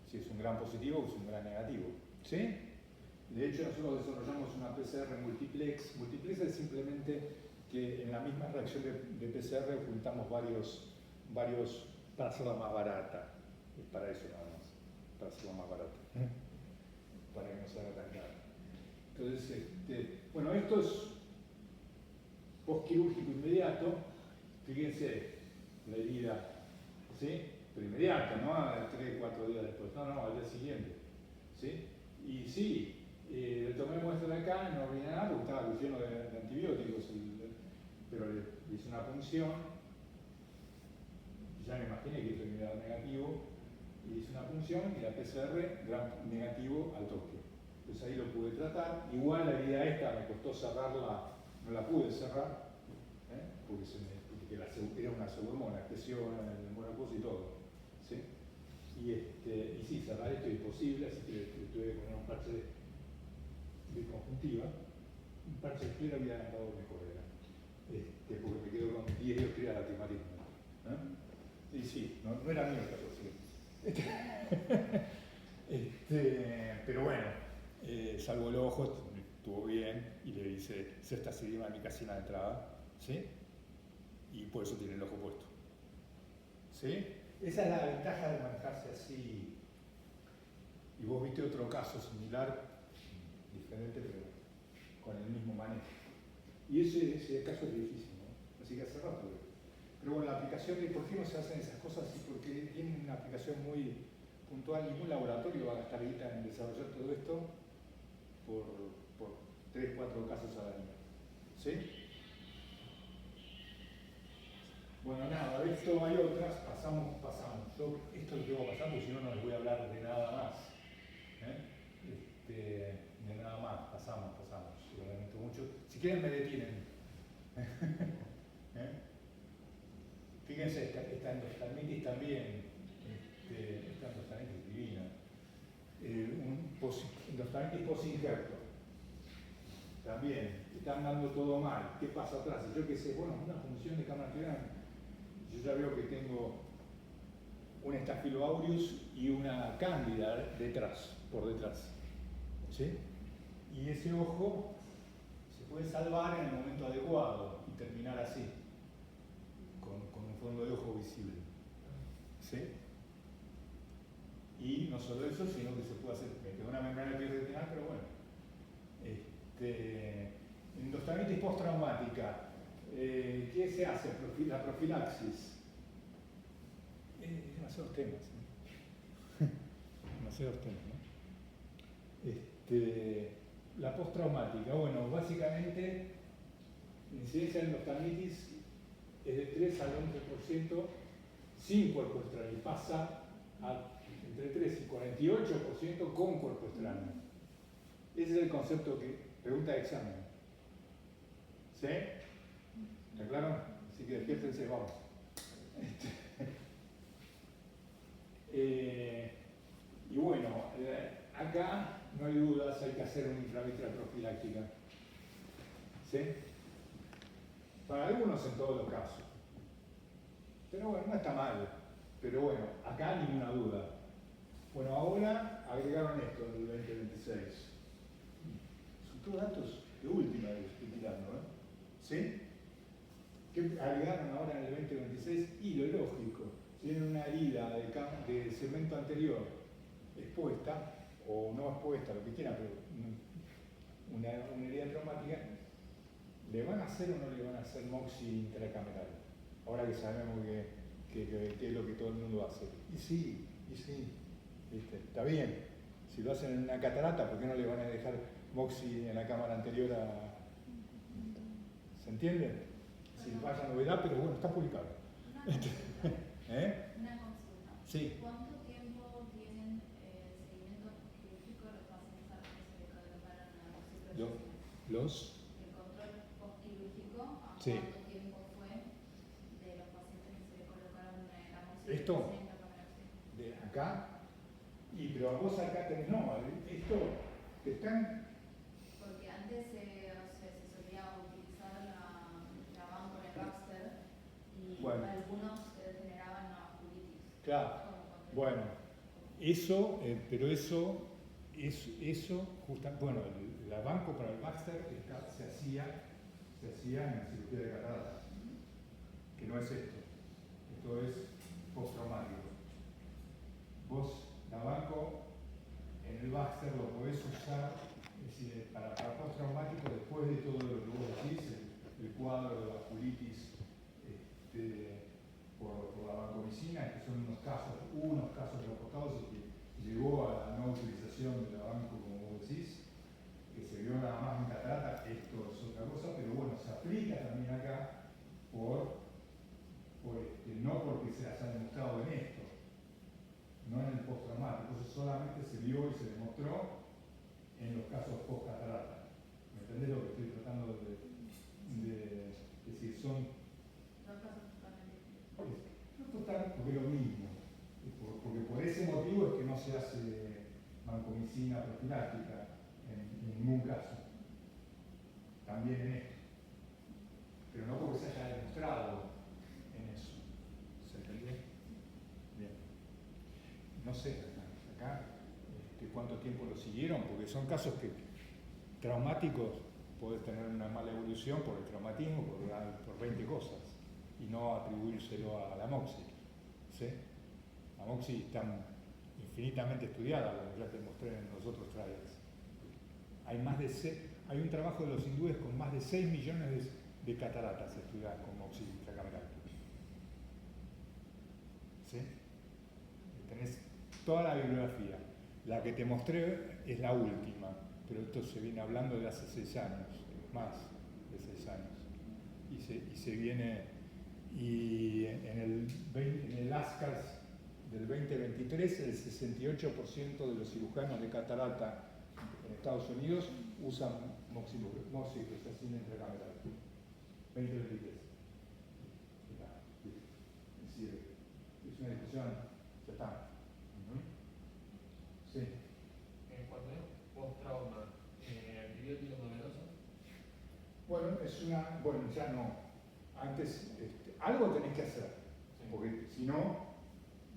Si es un gran positivo o es un gran negativo, ¿sí? De hecho, nosotros desarrollamos una PCR multiplex. Multiplex es simplemente que en la misma reacción de PCR juntamos varios para hacerla más barata. Es para eso nada más, para hacerla más barata, para que no se haga tan caro. Entonces, bueno, esto es postquirúrgico inmediato. Fíjense la herida, ¿sí? Pero inmediato, ¿no? 3, 4 días después. No, al día siguiente, ¿sí? Y sí, le tomé muestra de acá, no vi nada porque estaba lleno de antibióticos, pero le hice una punción, ya me imaginé que eso era negativo, y hice una punción y la PCR negativo al toque. Entonces ahí lo pude tratar. Igual la herida esta me costó cerrarla, no la pude cerrar, porque era una pseudomona, expresión, el monocoso y todo. ¿Sí? Y sí, cerrar esto es imposible, así que tuve que poner un parche de conjuntiva. Un parche de esclera hubiera andado mejor, porque me quedo con 10 dioptrías de astigmatismo. Y sí, no era mío el caso, sí. Pero bueno, salvo el ojo, estuvo bien y le hice ceftazidima micacina de entrada, ¿sí? Y por eso tiene el ojo puesto. ¿Sí? Esa es la ventaja de manejarse así. Y vos viste otro caso similar, diferente, pero con el mismo manejo. Y ese caso es difícil, ¿no? Así que hace rato. Pero bueno, la aplicación de por qué no se hacen esas cosas, porque tienen una aplicación muy puntual. Ningún laboratorio va a gastar guita en desarrollar todo esto por 3, 4 casos al año. ¿Sí? Bueno, nada, de esto hay otras, pasamos. Yo esto es lo que voy a pasar porque si no, no les voy a hablar de nada más. De nada más, pasamos, lo lamento mucho. Si quieren me detienen. Fíjense, esta endoftalmitis también, esta endoftalmitis divina. Endoftalmitis post-injerto. También, están dando todo mal. ¿Qué pasa atrás? Yo qué sé, bueno, una función de cámara arterial. Yo ya veo que tengo un Staphylo aureus y una cándida por detrás. ¿Sí? Y ese ojo se puede salvar en el momento adecuado y terminar así, con un fondo de ojo visible. ¿Sí? Y no solo eso, sino que se puede hacer, me quedó una membrana retinal, pero bueno. Endoftalmitis postraumática. ¿Qué se hace? La profilaxis. Demasiados temas. Demasiados temas, ¿no? La postraumática. Bueno, básicamente, la incidencia de endoftalmitis es de 3 al 11% sin cuerpo extraño. Pasa entre 3 y 48% con cuerpo extraño. Ese es el concepto que pregunta de examen. ¿Sí? ¿Está claro? Así que despiértense, vamos. Y bueno, acá no hay dudas, hay que hacer una intravitreal profiláctica. ¿Sí? Para algunos en todos los casos. Pero bueno, no está mal. Pero bueno, acá ninguna duda. Bueno, ahora agregaron esto en el 2026. Son todos datos de última que estoy tirando, ¿eh? ¿Sí? ¿Qué agregaron ahora en el 2026? Y lo lógico, si tienen una herida de segmento anterior expuesta, o no expuesta, lo que quieran, pero una herida traumática, ¿le van a hacer o no le van a hacer MOXI intracameral? Ahora que sabemos que es lo que todo el mundo hace. Y sí, Y sí, ¿viste? Está bien. Si lo hacen en una catarata, ¿por qué no le van a dejar Moxie en la cámara anterior a... ¿Se entiende? Si vaya novedad, pero bueno, está publicado. ¿Eh? Una consulta. Sí. ¿Cuánto tiempo tienen seguimiento quirúrgico los pacientes a los que se le colocaron amoxicilina? ¿Los? El control postquirúrgico, ¿a Sí. cuánto tiempo fue de los pacientes que se le colocaron amoxicilina? ¿Esto? ¿De acá? Y pero vos acá tenés, no, esto te están... Porque antes se solía utilizar la banco en el Baxter y Bueno. algunos generaban vasculitis. Claro, bueno, eso, pero eso, bueno, la banco para el Baxter se hacía en la cirugía de cataratas, que no es esto es postraumático. Vos, la banco en el Baxter lo podés usar, es decir, para postraumático después de todo lo que vos decís, el cuadro de vasculitis por la vancomicina, que son unos casos reportados y que llegó a la no utilización de la banco, como vos decís, que se vio nada más en catarata, esto es otra cosa, pero bueno, se aplica también acá no porque se haya demostrado en esto, no en el postraumático, eso solamente se vio y se demostró en los casos post-catarata. ¿Me entendés lo que estoy tratando de decir? Son Dos casos totalmente distintos. no total, porque es lo mismo. Porque por ese motivo es que no se hace vancomicina profiláctica en ningún caso. También en esto. Pero no porque se haya demostrado en eso. ¿Se entendió? Bien. No sé, acá cuánto tiempo lo siguieron, porque son casos que traumáticos podés tener una mala evolución por el traumatismo, por 20 cosas, y no atribuírselo a la Moxie. ¿Sí? La Moxie está infinitamente estudiada, como ya te mostré en los otros trials. Hay un trabajo de los hindúes con más de 6 millones de cataratas estudiadas con Moxie intracameral. ¿Sí? Tenés toda la bibliografía. La que te mostré es la última, pero esto se viene hablando de hace 6 años, más de 6 años. Y se viene, y en el ASCAS del 2023, el 68% de los cirujanos de catarata en Estados Unidos usan moxifloxacina intracameral. 2023. Es decir, es una discusión, ya está. Sí. En cuanto a post-trauma, ¿antibiótico novedoso? Bueno, ya no. Antes, algo tenés que hacer, Sí. porque si no,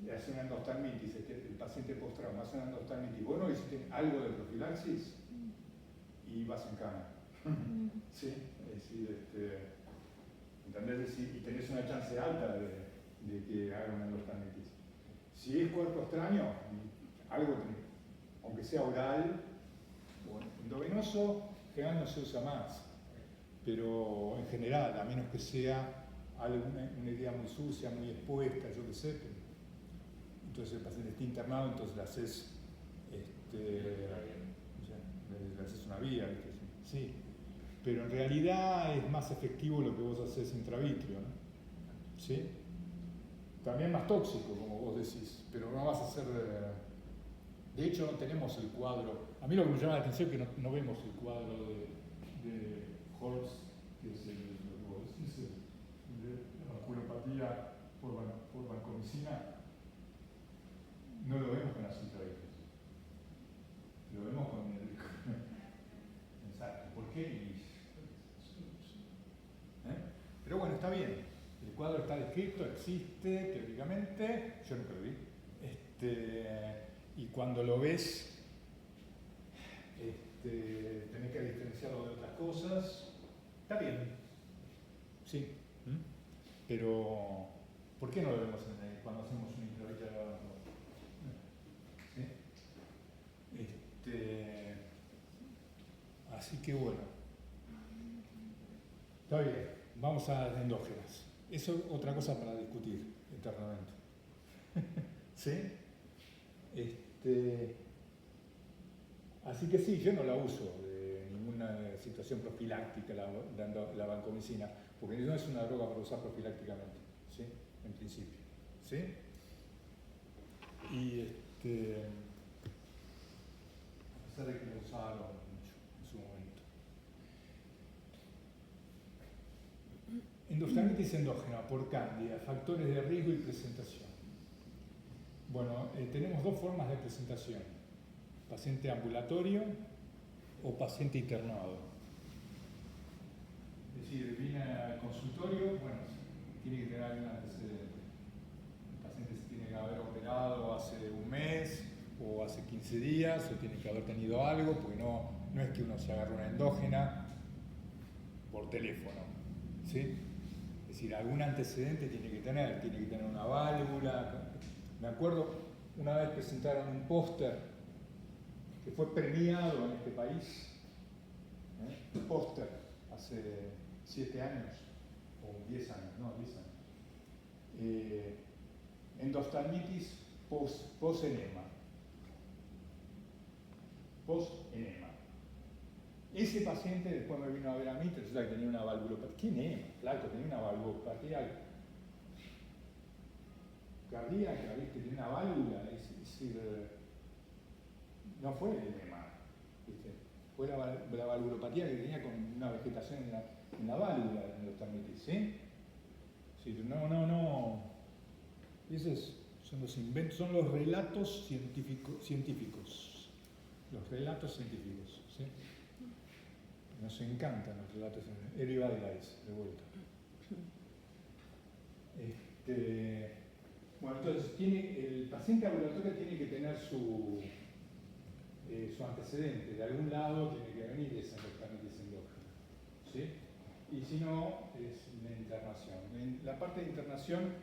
le hace una endoftalmitis, el paciente post-trauma hace una endoftalmitis, vos no hiciste algo de profilaxis y vas en cama. ¿Sí? Es decir, ¿entendés? Y tenés una chance alta de que haga una endoftalmitis. Si es cuerpo extraño, algo tenés, aunque sea oral o endovenoso, en general no se usa más, pero en general, a menos que sea una idea muy sucia, muy expuesta, yo qué sé, entonces el paciente está internado, entonces le haces, le haces una vía, ¿viste? Sí, pero en realidad es más efectivo lo que vos haces intravitrio, ¿no? ¿Sí? También más tóxico, como vos decís, pero no vas a hacer... De hecho, no tenemos el cuadro. A mí lo que me llama la atención es que no vemos el cuadro de Holst, que es lo que vos decís, de la vasculopatía por vancomicina. No lo vemos con las intravitrios. Lo vemos con el... Exacto. ¿Por qué? Pero bueno, está bien. El cuadro está descrito, existe teóricamente. Yo nunca lo vi. Y cuando lo ves, tenés que diferenciarlo de otras cosas. Está bien. Sí. Pero, ¿por qué no lo vemos cuando hacemos una intravitral de banco? ¿Sí? Así que bueno. Está bien. Vamos a las endógenas. Eso es otra cosa para discutir eternamente. ¿Sí? Así que sí, yo no la uso de ninguna situación profiláctica, la vancomicina, porque no es una droga para usar profilácticamente, ¿sí? En principio, ¿sí? Y a pesar de que lo usaron mucho en su momento. Endoftalmitis endógena por cándida, factores de riesgo y presentación. Bueno, tenemos dos formas de presentación: paciente ambulatorio o paciente internado. Es decir, viene al consultorio, bueno, tiene que tener algún antecedente. El paciente se tiene que haber operado hace un mes o hace 15 días, o tiene que haber tenido algo, porque no es que uno se agarre una endógena por teléfono, ¿sí? Es decir, algún antecedente tiene que tener una válvula. Me acuerdo, una vez presentaron un póster que fue premiado en este país, un póster hace 7 años, o 10 años, no, 10 años. Endoftalmitis post-enema. Post-enema. Ese paciente después me vino a ver a mí, resulta que tenía una valvulopatía. ¿Qué enema? Flaco, tenía una valvulopatía cardíaca, ¿viste? Tenía una válvula, es decir, no fue el enema, ¿viste? Fue la valvulopatía que tenía con una vegetación en la válvula de endoftalmitis, ¿sí? Sí, no. Esos son los inventos, son los relatos científicos. Los relatos científicos, ¿sí? Nos encantan los relatos científicos. Eri Valdais, de vuelta. Bueno, entonces el paciente ambulatorio tiene que tener su antecedente. De algún lado tiene que venir esa endoftalmitis endógena, ¿sí? Y si no, es la internación. La parte de internación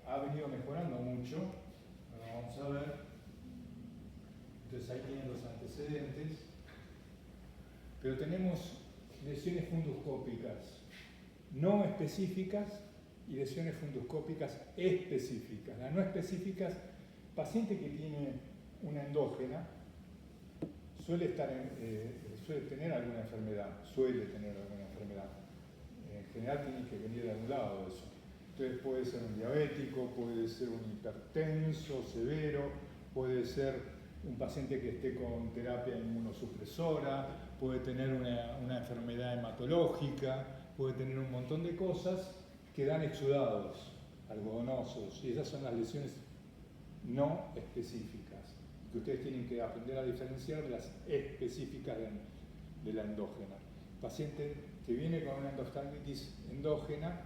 ha venido mejorando mucho. Ahora vamos a ver. Entonces ahí tienen los antecedentes. Pero tenemos lesiones fundoscópicas no específicas y lesiones fundoscópicas específicas. Las no específicas, paciente que tiene una endógena suele tener alguna enfermedad. En general tiene que venir de algún lado eso. Entonces puede ser un diabético, puede ser un hipertenso severo, puede ser un paciente que esté con terapia inmunosupresora, puede tener una enfermedad hematológica, puede tener un montón de cosas que dan exudados algodonosos, y esas son las lesiones no específicas, que ustedes tienen que aprender a diferenciar de las específicas de la endógena. El paciente que viene con una endoftalmitis endógena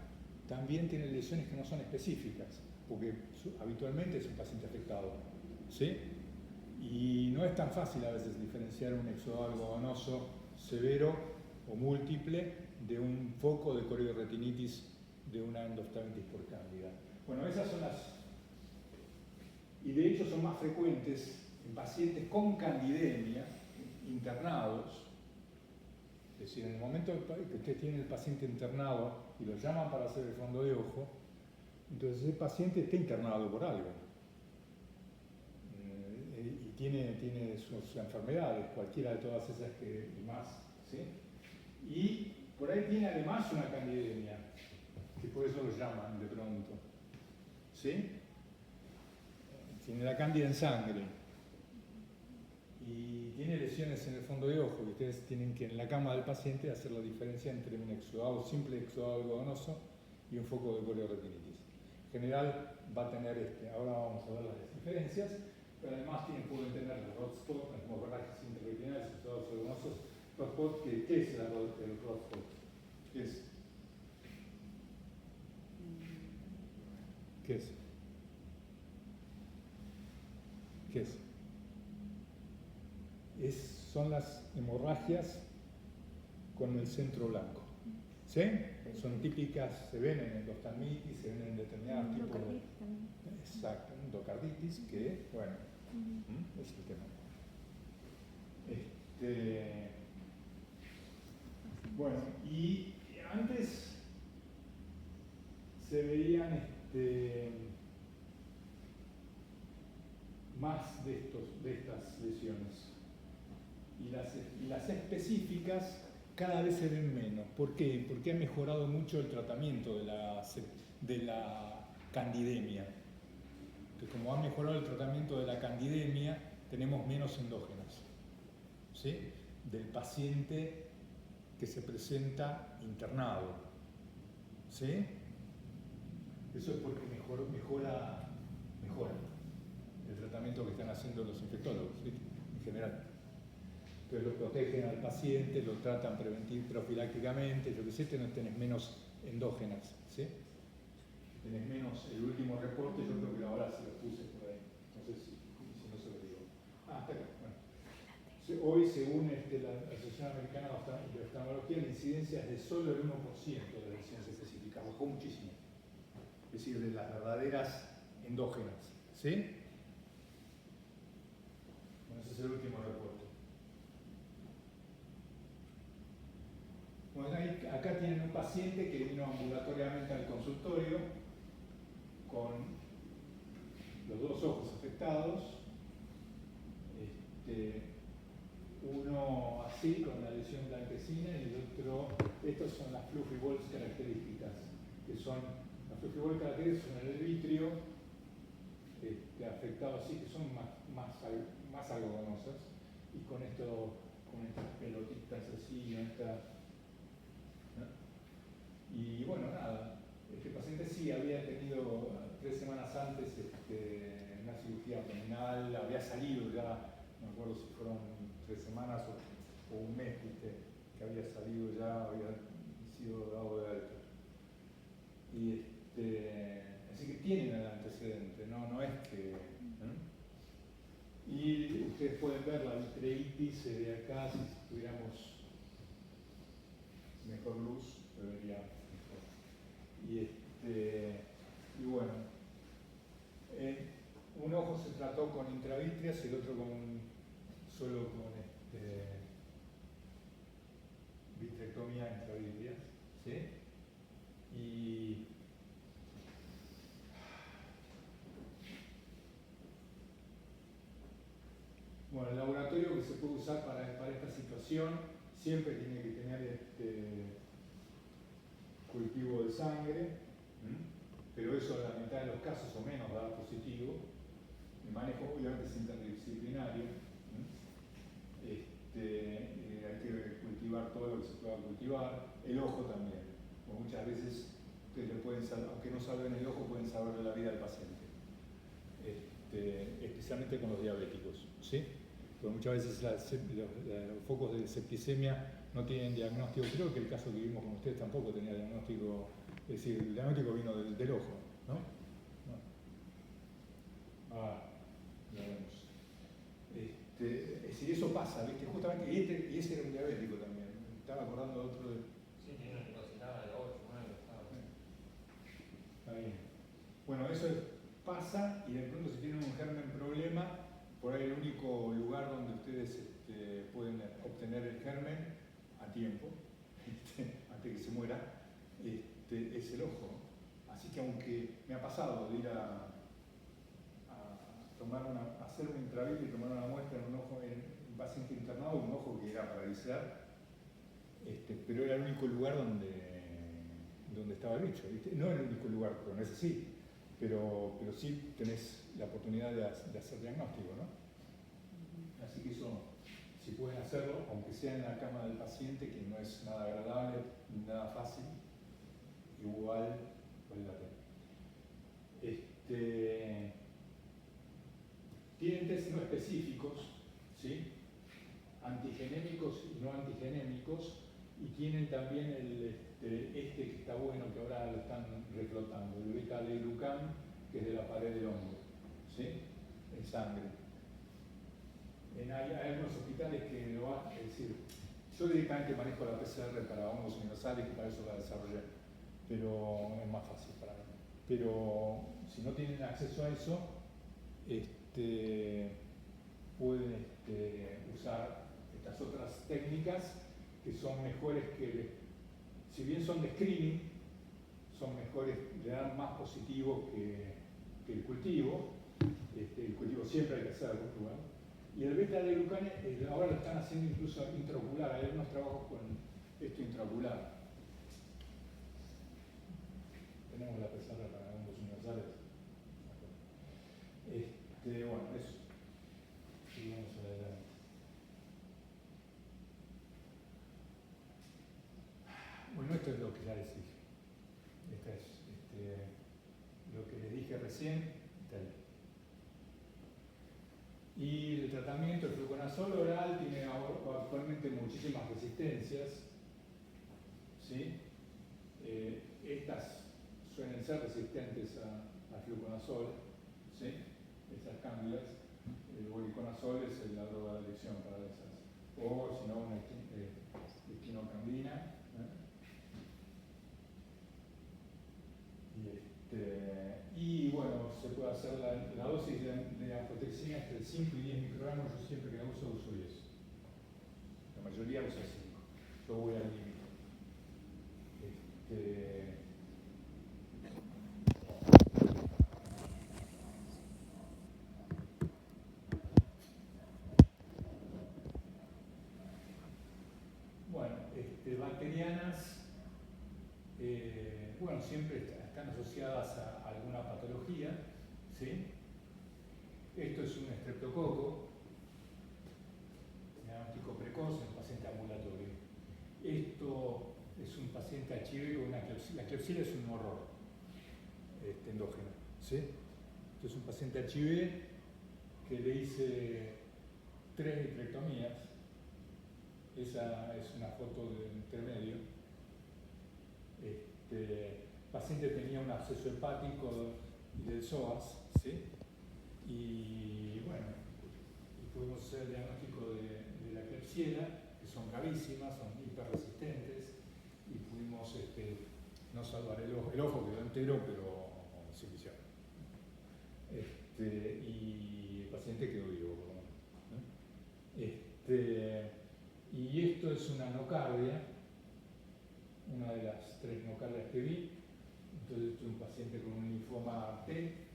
también tiene lesiones que no son específicas, porque habitualmente es un paciente afectado, ¿sí? Y no es tan fácil a veces diferenciar un exudado algodonoso severo o múltiple de un foco de coriorretinitis de una endoftalmitis por cándida. Bueno, esas son y de hecho son más frecuentes en pacientes con candidemia internados. Es decir, en el momento que usted tiene el paciente internado y lo llaman para hacer el fondo de ojo, entonces ese paciente está internado por algo. Y tiene sus enfermedades, cualquiera de todas esas y más, ¿sí? Y por ahí tiene además una candidemia, que por eso lo llaman de pronto, ¿sí? Tiene la cándida en sangre y tiene lesiones en el fondo de ojo, que ustedes tienen que en la cama del paciente hacer la diferencia entre un simple exudado algodonoso y un foco de coriorretinitis. En general va a tener ahora vamos a ver las diferencias, pero además pueden tener los Rod-Spot, las hemorragias interretinales, exudados algodonosos. Rod-Spot, ¿qué es el Rod-Spot? ¿Qué es? ¿Qué es? ¿Qué es? Son las hemorragias con el centro blanco. ¿Sí? Son típicas, se ven en endoftalmitis, se ven en determinados tipos de... Exacto, endocarditis, que, bueno, es el tema. Bueno, y antes se veían más de estas lesiones. Y las específicas cada vez se ven menos. ¿Por qué? Porque ha mejorado mucho el tratamiento de la candidemia. Entonces, como ha mejorado el tratamiento de la candidemia, tenemos menos endógenas, ¿sí? Del paciente que se presenta internado, ¿sí? Eso es porque mejora el tratamiento que están haciendo los infectólogos, ¿sí? En general. Entonces lo protegen al paciente, lo tratan profilácticamente, yo que sé, tenés menos endógenas, ¿sí? Tenés menos. El último reporte, yo creo que ahora se lo puse por ahí, no sé si no se lo digo. Está acá, bueno. Hoy, según la Asociación Americana de Oftalmología, la incidencia es de solo el 1% de lesiones específicas, bajó muchísimo. Es decir, de las verdaderas endógenas, ¿sí? Bueno, ese es el último reporte. Bueno, acá tienen un paciente que vino ambulatoriamente al consultorio con los dos ojos afectados, uno así con la lesión blanquecina y el otro, estos son las fluffy balls características, que son las fluffy balls características son el vitrio afectado así, que son más algodonosas, y con estas pelotitas así, ¿no? Y bueno, nada, este paciente sí había tenido 3 semanas antes una cirugía abdominal, había salido ya, no me acuerdo si fueron 3 semanas o un mes, que había salido ya, había sido dado de alta. Y así que tienen el antecedente, no es que... Y ustedes pueden ver la vitreitis de acá, si tuviéramos mejor luz, se vería mejor. Y bueno, un ojo se trató con intravítreas y el otro solo con vitrectomía intravítrea, ¿sí? Y bueno, el laboratorio que se puede usar para esta situación siempre tiene que tener cultivo de sangre, pero eso en la mitad de los casos o menos da positivo. El manejo obviamente es interdisciplinario. Hay que cultivar todo lo que se pueda cultivar. El ojo también. Pues muchas veces ustedes pueden saber, aunque no salven el ojo, pueden salvar la vida del paciente. Especialmente con los diabéticos, ¿sí? Porque muchas veces los focos de septicemia no tienen diagnóstico. Creo que el caso que vimos con ustedes tampoco tenía diagnóstico, es decir, el diagnóstico vino del ojo, ¿no? Ya vemos. Es decir, eso pasa, ¿viste? Justamente, y ese era un diabético también. Me estaba acordando de otro de... Sí, tenía una glucosidad de 8, 9, estaba. Está bien. Bueno, eso pasa y de pronto si tienen un germen problema, por ahí el único lugar donde ustedes pueden obtener el germen a tiempo, antes que se muera, es el ojo. Así que aunque me ha pasado de ir a hacer un intravítero y tomar una muestra en un ojo en un paciente internado, un ojo que era paralizar, pero era el único lugar donde estaba el bicho, ¿viste? No el único lugar, pero no es así, pero sí tenés la oportunidad de hacer diagnóstico, ¿no? Así que eso, si pueden hacerlo, aunque sea en la cama del paciente, que no es nada agradable ni nada fácil, igual vale la pena. Tienen test no específicos, ¿sí? Antigenémicos y no antigenémicos, y tienen también que está bueno, que ahora lo están reflotando, el beta-glucan, que es de la pared del hombro, ¿sí? En sangre. Hay algunos hospitales que lo hacen, es decir, yo directamente manejo la PCR para hongos universales, que para eso la desarrollé, pero es más fácil para mí. Pero si no tienen acceso a eso, pueden usar estas otras técnicas que son mejores si bien son de screening, son mejores, le dan más positivos que el cultivo, El cultivo siempre hay que hacerlo, ¿no? Y el beta-glucane ahora lo están haciendo incluso intraocular, hay algunos trabajos con esto intraocular. Tenemos la pizarra para ambos universales. Bueno, eso. Sigamos adelante. Bueno, esto es lo que ya les dije. Esta es lo que les dije recién. Está ahí. Y el tratamiento, el fluconazol oral, tiene actualmente muchísimas resistencias. ¿Sí? Estas suelen ser resistentes al fluconazol. ¿Sí? Esas cándidas. El voriconazol es la droga de elección para esas. O si no, una esquinocandina. Y bueno, se puede hacer la dosis de apotrexina entre 5 y 10 microgramos. Yo siempre que la uso 10. La mayoría usa 5. Yo voy al límite. Bueno, bacterianas, bueno, siempre están asociadas a alguna patología, ¿sí? Esto es un estreptococo, diagnóstico precoz en paciente ambulatorio. Esto es un paciente HIV con una Klebsiella. La Klebsiella es un horror endógeno, ¿sí? Esto es un paciente HIV que le hice 3 vitrectomías. Esa es una foto del intermedio. El paciente tenía un absceso hepático y del psoas, ¿sí? Y bueno, pudimos hacer el diagnóstico de la Klebsiella, que son gravísimas, son hiperresistentes, y pudimos no salvar el ojo quedó entero, pero sin visión. Y el paciente quedó vivo, por lo menos. Y esto es una nocardia, una de las 3 nocardias que vi. Entonces, esto es un paciente con un linfoma T,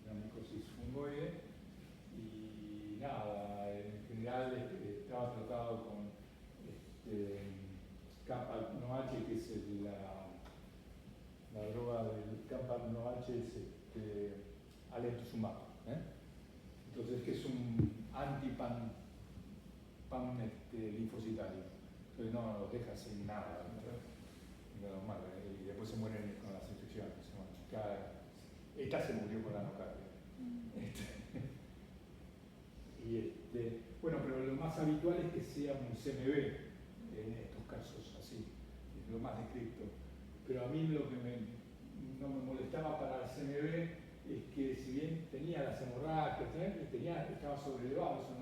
una micosis fungoide, y nada, en general estaba tratado con Kappa-H, que es la droga del Kappa-H, es alemtuzumab. Entonces, que es un anti-PAM linfocitario. Entonces no los deja sin nada, normal, y después se mueren con las infecciones. Esta se murió con la nocardia. Bueno, pero lo más habitual es que sea un CMV en estos casos así, es lo más descrito. Pero a mí lo que no me molestaba para el CMV es que si bien tenía las hemorragias, estaba sobrelevado, eso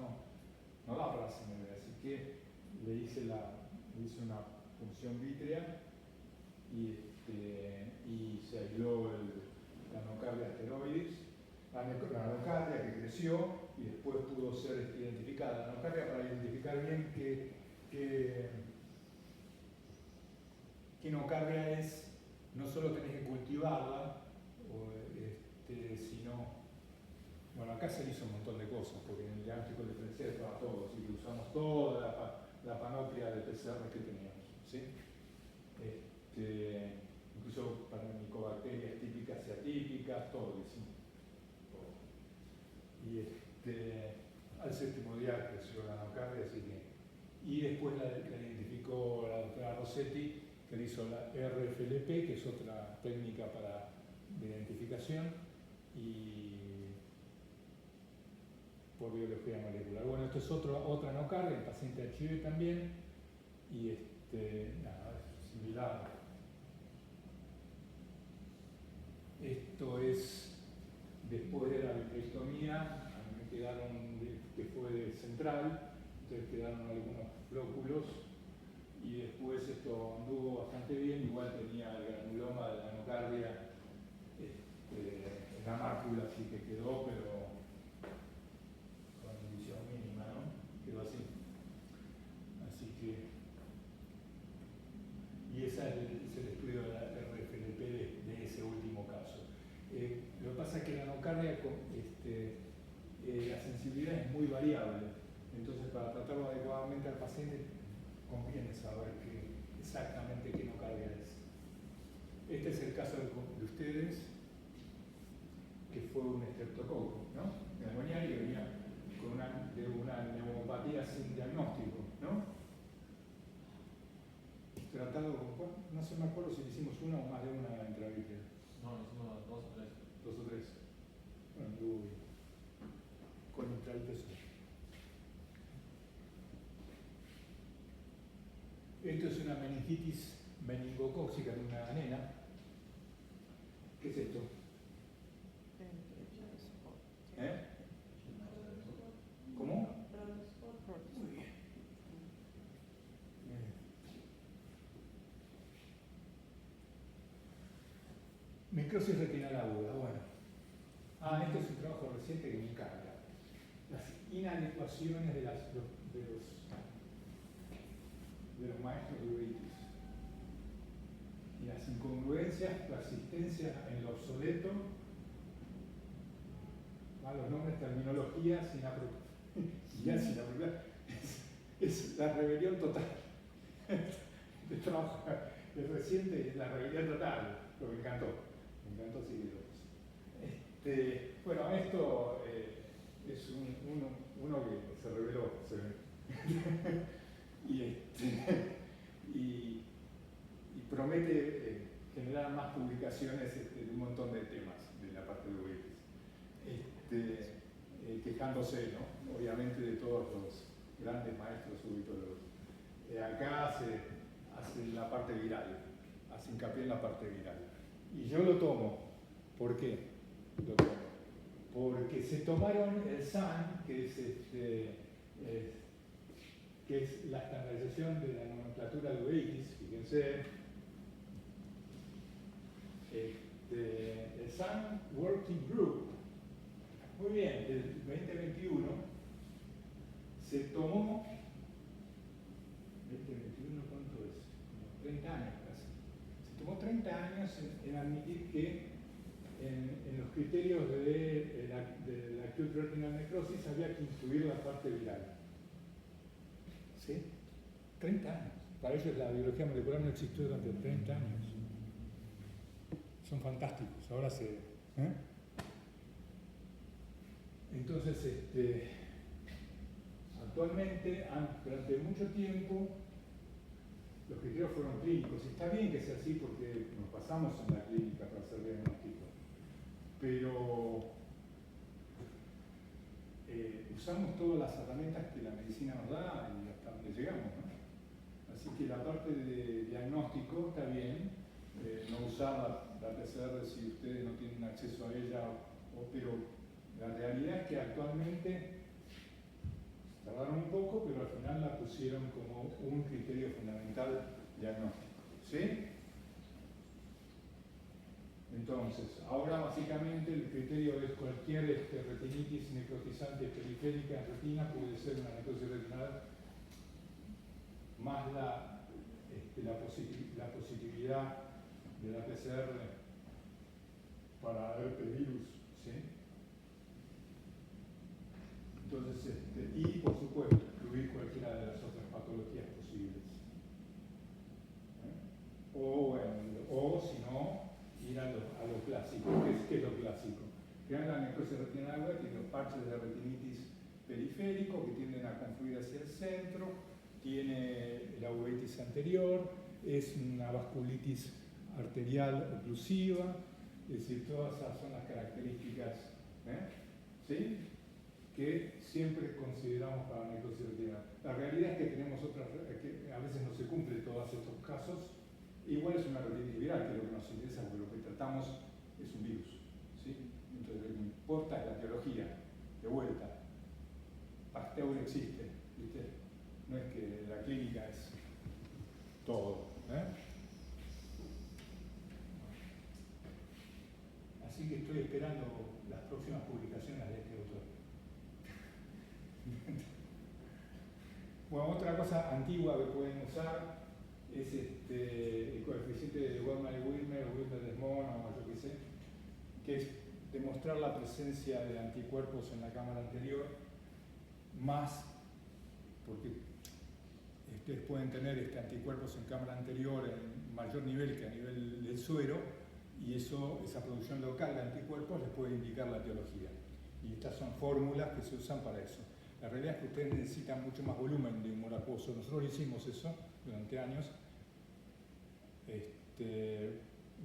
no da para la CMV, así que le hice una punción vítrea y se aisló la nocardia asteroides, la nocardia que creció y después pudo ser identificada. La nocardia, para identificar bien qué nocardia es, no solo tenés que cultivarla, sino, bueno, acá se hizo un montón de cosas, porque en el diagnóstico diferencial estaba todo, así que usamos toda la panoplia de PCR que teníamos, ¿sí? Incluso para micobacterias típicas y atípicas, todo lo hicimos. Y al 7º día creció la nocardia, así que. Y después la identificó la doctora Rossetti, que le hizo la RFLP, que es otra técnica de identificación, y por biología molecular. Bueno, esto es otra nocardia, el paciente HIV también, y nada, es similar. Esto es después de la vitrectomía, a mí me quedaron, que fue central, entonces quedaron algunos flóculos, y después esto anduvo bastante bien, igual tenía el granuloma de la nocardia en la mácula, así que quedó, pero con división mínima, ¿no? Quedó así. Así que, y ese es el estudio de la RFLP de ese último caso. Lo que pasa es que la nocardia en saber exactamente qué no carga es. Este es el caso de ustedes, que fue un estreptococo, ¿no? Neumonía que venía de una neumopatía sin diagnóstico, ¿no? Tratado con, no sé, me acuerdo si le hicimos una o más de una intravítrea. No, hicimos 2 o 3. 2 o 3. Bueno, anduvo bien. Con intravítrea. Esto es una meningitis meningocócica en una nena. ¿Qué es esto? ¿Eh? ¿Cómo? Muy bien. Necrosis retinal aguda, bueno. Este es un trabajo reciente que me encanta. Las inadecuaciones de los maestros de uveitis. Y las incongruencias, persistencias en lo obsoleto, malos nombres, terminología sin apropiar. Es la rebelión total. Este trabajo es reciente, es la rebelión total. Pero me encantó sí que lo puse. Bueno, esto es uno que se reveló. y promete generar más publicaciones de un montón de temas de la parte de uveitis. Quejándose, ¿no? Obviamente, de todos los grandes maestros ubitólogos. Acá hace la parte viral, hace hincapié en la parte viral. Y yo lo tomo. ¿Por qué lo tomo? Porque se tomaron el SAN, que es la estandarización de la nomenclatura de uveitis, fíjense, el SAN Working Group. Muy bien, del 2021 se tomó, 2021 ¿cuánto es? Como 30 años casi. Se tomó 30 años en admitir que en los criterios de la acute retinal necrosis había que incluir la parte viral. ¿Sí? 30 años. Para ellos la biología molecular no existió durante 30 años. Son fantásticos. Ahora Entonces, actualmente, durante mucho tiempo, los criterios fueron clínicos. Está bien que sea así porque nos pasamos en la clínica para hacer diagnóstico, pero usamos todas las herramientas que la medicina nos da y hasta donde llegamos, ¿no? Así que la parte de diagnóstico está bien, no usar la PCR si ustedes no tienen acceso a ella, pero la realidad es que actualmente tardaron un poco, pero al final la pusieron como un criterio fundamental diagnóstico. ¿Sí? Entonces, ahora básicamente el criterio es cualquier retinitis necrotizante periférica en retina, puede ser una necrosis retinal, más la positividad de la PCR para herpesvirus. ¿Sí? Entonces, y por supuesto, incluir cualquiera de las otras patologías posibles. O si no, ir a lo clásico. ¿Qué es lo clásico? Que la necrosis retinal aguda tiene los parches de retinitis periférico que tienden a confluir hacia el centro, tiene la uveitis anterior, es una vasculitis arterial oclusiva, es decir, todas esas son las características, ¿sí?, que siempre consideramos para la necrosis retinal. La realidad es que tenemos otras, que a veces no se cumplen todos estos casos. Igual es una retinitis viral, que es lo que nos interesa, porque lo que tratamos es un virus. ¿Sí? Entonces, lo que importa es la teología. De vuelta, Pasteur existe, ¿viste? No es que la clínica es todo. Así que estoy esperando las próximas publicaciones de este autor. Bueno, otra cosa antigua que pueden usar es el coeficiente de Weidman-Wilmer o Wilmer-Desmond o yo qué sé, que es demostrar la presencia de anticuerpos en la cámara anterior, más porque ustedes pueden tener anticuerpos en cámara anterior en mayor nivel que a nivel del suero, y esa producción local de anticuerpos les puede indicar la etiología. Y estas son fórmulas que se usan para eso. La realidad es que ustedes necesitan mucho más volumen de humor acuoso. Nosotros hicimos eso durante años.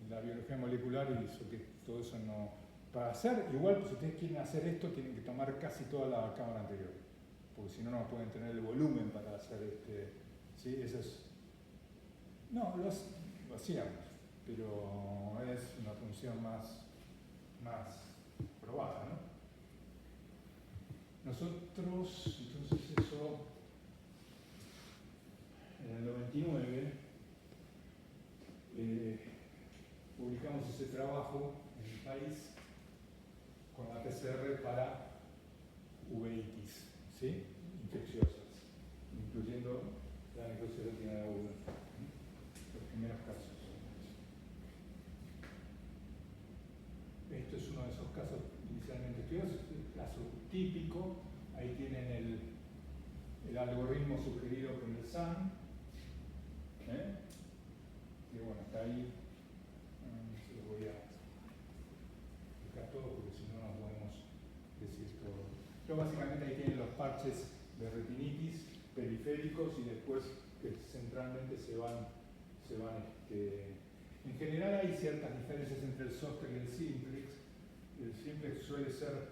La biología molecular hizo que todo eso no... Para hacer, igual, si ustedes quieren hacer esto, tienen que tomar casi toda la cámara anterior, porque si no, no pueden tener el volumen para hacer ¿sí? Eso es... No, lo hacíamos, pero es una función más probada, ¿no? Nosotros, entonces eso, en el 99, publicamos ese trabajo en el país con la PCR para uveitis, ¿sí? Infecciosas, incluyendo la necrosis retina de aguda, los primeros casos. Esto es uno de esos casos inicialmente estudiados, es el caso típico. Ahí tienen el algoritmo sugerido por el SAN, que bueno, está ahí. Se lo voy a explicar todo porque si no, no podemos decir todo. Pero básicamente ahí tienen los parches de retinitis periféricos y después que centralmente se van en general hay ciertas diferencias entre el zóster y el simplex. El simplex suele ser,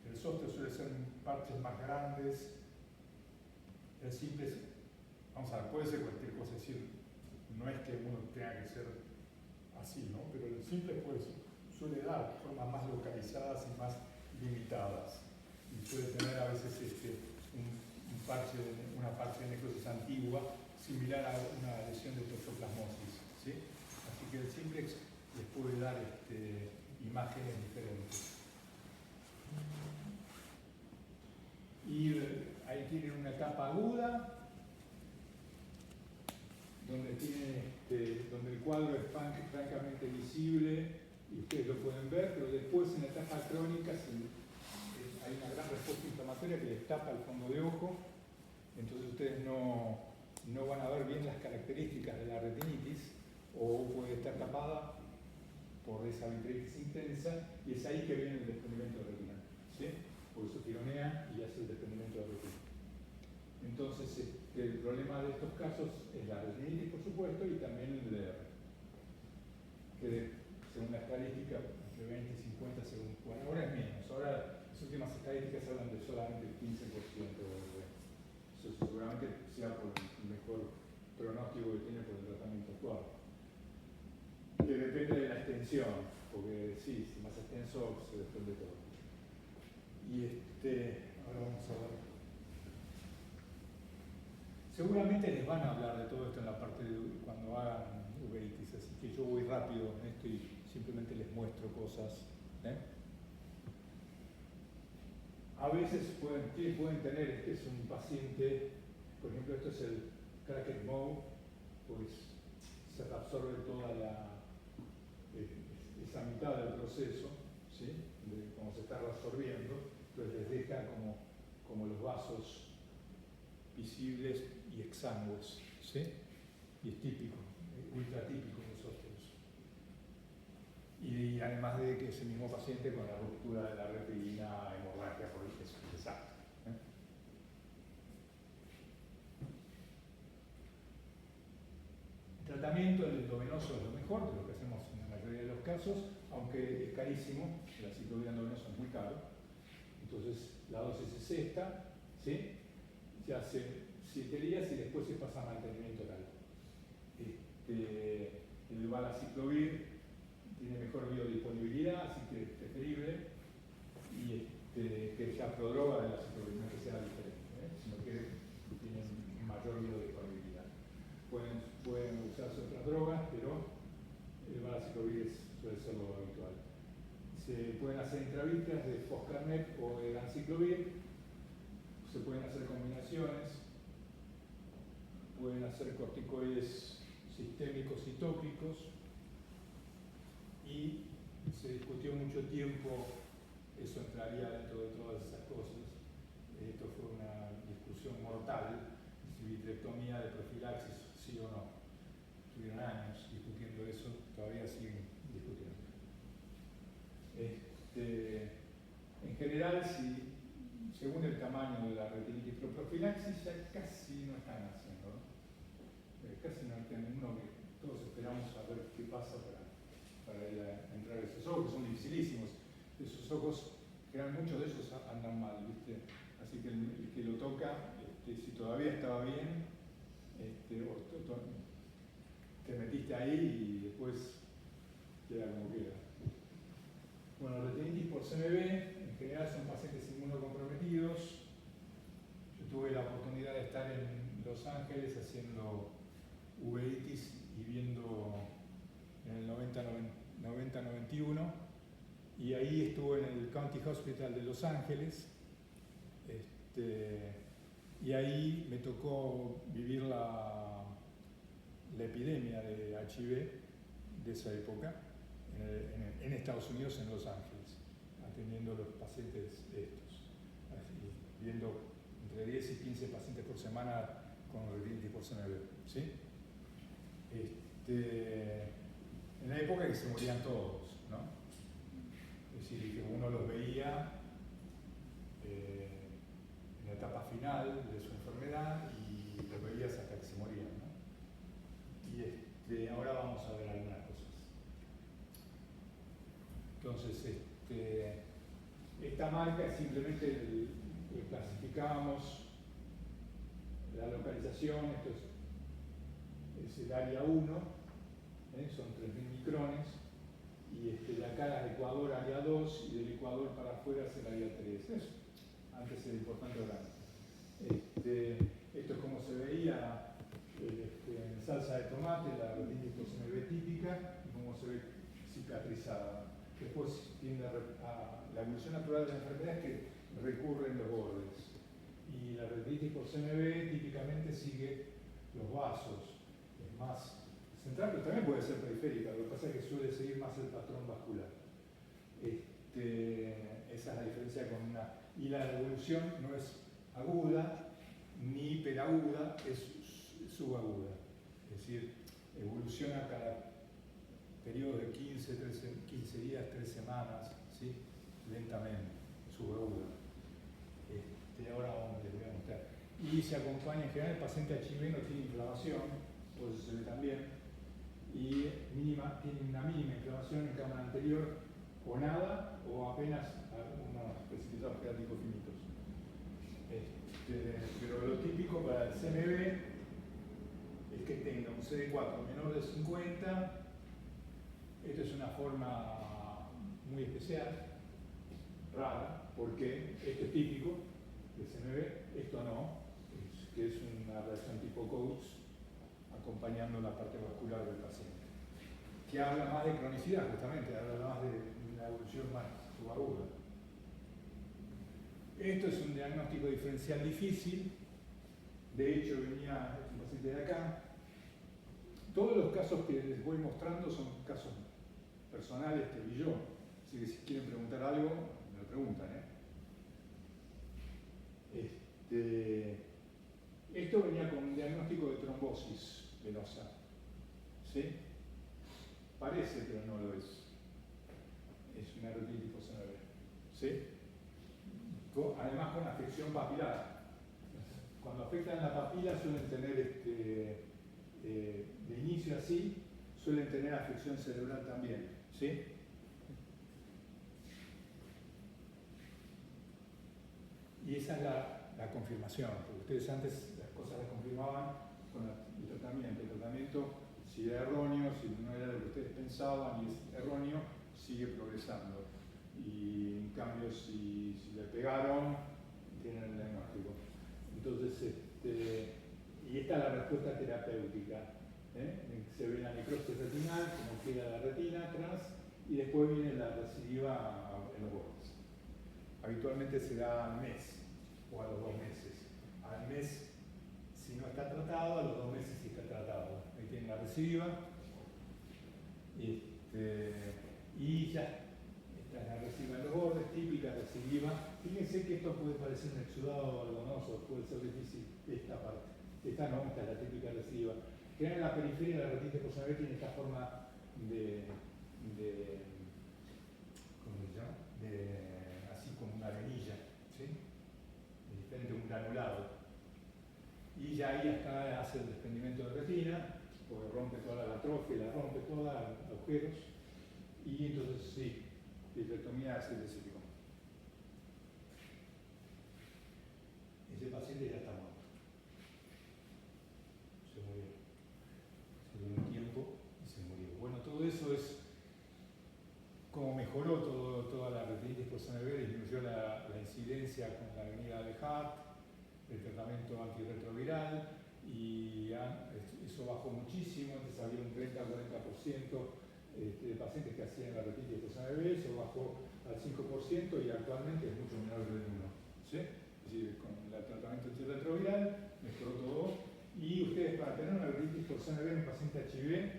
el zóster suele ser parches más grandes. El simplex, vamos a ver, puede ser cualquier cosa, es decir, no es que uno tenga que ser así, ¿no? Pero el simplex suele dar formas más localizadas y más limitadas. Y suele tener a veces una parte de necrosis antigua similar a una lesión de toxoplasmosis, ¿sí? Así que el simplex les puede dar imágenes diferentes. Y ahí tienen una etapa aguda, donde el cuadro es francamente visible y ustedes lo pueden ver, pero después en la etapa crónica hay una gran respuesta inflamatoria que les tapa el fondo de ojo, entonces ustedes no van a ver bien las características de la retinitis, o puede estar tapada por esa vitritis intensa, y es ahí que viene el desprendimiento de retina, ¿sí? Por eso tironea y hace el desprendimiento de retina. Entonces, el problema de estos casos es la retinitis, por supuesto, y también el DR, que según la estadística, entre 20 y 50, bueno, ahora es menos, ahora las últimas estadísticas hablan de solamente el 15% de DR. Eso seguramente sea por el mejor pronóstico que tiene por el tratamiento actual. Que depende de la extensión, porque sí, si más extenso se desprende todo. Y ahora vamos a ver. Seguramente les van a hablar de todo esto en la parte de cuando hagan uveitis, así que yo voy rápido en esto y simplemente les muestro cosas. A veces pueden tener, este es un paciente, por ejemplo, esto es el cracked mode, pues se absorbe toda esa mitad del proceso, ¿sí? Como se está reabsorbiendo, entonces les deja como los vasos visibles y exangües, ¿sí? Y es típico, ultra típico de los ósteos. Y además de que ese mismo paciente con la ruptura de la retina, hemorragia por el desastre. El tratamiento del endovenoso es lo mejor, de lo que hacemos en la mayoría de los casos, aunque es carísimo, la ciclovía endovenosa es muy caro. Entonces la dosis es esta, ¿sí? Se hace 7 días y después se pasa a mantenimiento oral. El valaciclovir tiene mejor biodisponibilidad, así que es preferible, y que ya prodroga de la ciclovir, no que sea diferente, sino que tiene mayor biodisponibilidad. Pueden usarse otras drogas, pero el valaciclovir suele ser lo habitual. Se pueden hacer intravítreas de foscarnet o de ganciclovir, se pueden hacer combinaciones, pueden hacer corticoides sistémicos y tópicos, y se discutió mucho tiempo, eso entraría dentro de todas esas cosas. Esto fue una discusión mortal, si si vitrectomía de profilaxis, sí o no. Estuvieron años discutiendo eso, todavía siguen discutiendo. En general, según el tamaño de la retinitis por profilaxis, ya casi no están haciendo, ¿no? Casi no tienen uno que todos esperamos a ver qué pasa para entrar a esos ojos, que son dificilísimos. Esos ojos, muchos de ellos andan mal, ¿viste? Así que el que lo toca, si todavía estaba bien, te metiste ahí y después queda como queda. Bueno, retinitis por CMV, en general son pacientes inmunocomprometidos. Yo tuve la oportunidad de estar en Los Ángeles haciendo uveitis y viendo en el 90-91, y ahí estuve en el County Hospital de Los Ángeles, y ahí me tocó vivir la epidemia de HIV de esa época en Estados Unidos, en Los Ángeles, atendiendo a los pacientes estos, viendo entre 10 y 15 pacientes por semana con retinitis por CMV, ¿sí? En la época que se morían todos, ¿no? Es decir, que uno los veía en la etapa final de su enfermedad y los veías hasta que se morían, ¿no? Y ahora vamos a ver algunas cosas. Entonces, esta marca es simplemente clasificamos la localización, esto es el área 1, son 3.000 micrones, y de acá al Ecuador área 2, y del Ecuador para afuera es el área 3. Eso, antes era importante ahora. Esto es como se veía en salsa de tomate, la retinitis por CMV típica, y cómo se ve cicatrizada. Después tiende a la evolución natural de la enfermedad es que recurren los bordes. Y la retinitis por CMV típicamente sigue los vasos, es más central, pero también puede ser periférica, lo que pasa es que suele seguir más el patrón vascular. Esa es la diferencia con una. Y la evolución no es aguda ni hiperaguda, es subaguda. Es decir, evoluciona cada periodo de 15 días, 3 semanas, ¿sí? Lentamente, subaguda. Ahora les voy a mostrar. Y se acompaña en general, el paciente HIV no tiene inflamación, por eso se ve también, y tiene una mínima inflamación en cámara anterior, o nada, o apenas unos precipitados creáticos finitos. Pero lo típico para el CMV es que tenga un CD4 menor de 50. Esto es una forma muy especial, rara, porque esto es típico del CMV, esto no, que es una reacción tipo Coates acompañando la parte vascular del paciente, que habla más de cronicidad, justamente, habla más de una evolución más subaguda. Esto es un diagnóstico diferencial difícil. De hecho, venía este paciente de acá. Todos los casos que les voy mostrando son casos personales que vi yo. Así que si quieren preguntar algo, me lo preguntan, Esto venía con un diagnóstico de trombosis venosa. ¿Sí? Parece, pero no lo es. Es una retinitis por CMV. ¿Sí? Además con afección papilar. Cuando afectan la papila suelen tener, de inicio así, suelen tener afección cerebral también. ¿Sí? Y esa es la confirmación, porque ustedes antes las cosas las confirmaban con el tratamiento. El tratamiento, si era erróneo, si no era lo que ustedes pensaban y es erróneo, sigue progresando. Y en cambio, si le pegaron, tienen el diagnóstico. Entonces, y esta es la respuesta terapéutica. Se ve la necrosis retinal, como queda la retina atrás, y después viene la recidiva en los bordes. Habitualmente se da al mes o a los 2 meses. Al mes si no está tratado, a los 2 meses si está tratado. Ahí tienen la recidiva. Y ya. Esta es la recidiva en los bordes, típica recidiva. Fíjense que esto puede parecer un exudado algodonoso, puede ser difícil esta parte. Esta no, esta es la típica recidiva. Que en la periferia la retinitis por zona B tiene esta forma de ¿cómo se llama? Así como una arenilla, ¿sí? Es diferente a un granulado. Y ya ahí hasta hace el desprendimiento de retina, porque rompe toda la atrofia, la rompe toda, agujeros, y entonces sí, vitrectomía acetocético. Ese paciente ya está muerto. Se murió. Se dio un tiempo y se murió. Bueno, todo eso es como mejoró toda la retinitis por zona B, disminuyó la incidencia con la avenida de Hart, el tratamiento antirretroviral, y eso bajó muchísimo. Antes había un 30-40% de pacientes que hacían la retinitis por zona B, eso bajó al 5% y actualmente es mucho menor del 1%. ¿Sí? Es decir, con el tratamiento antirretroviral mejoró todo. Y ustedes, para tener una retinitis por zona B en un paciente HIV,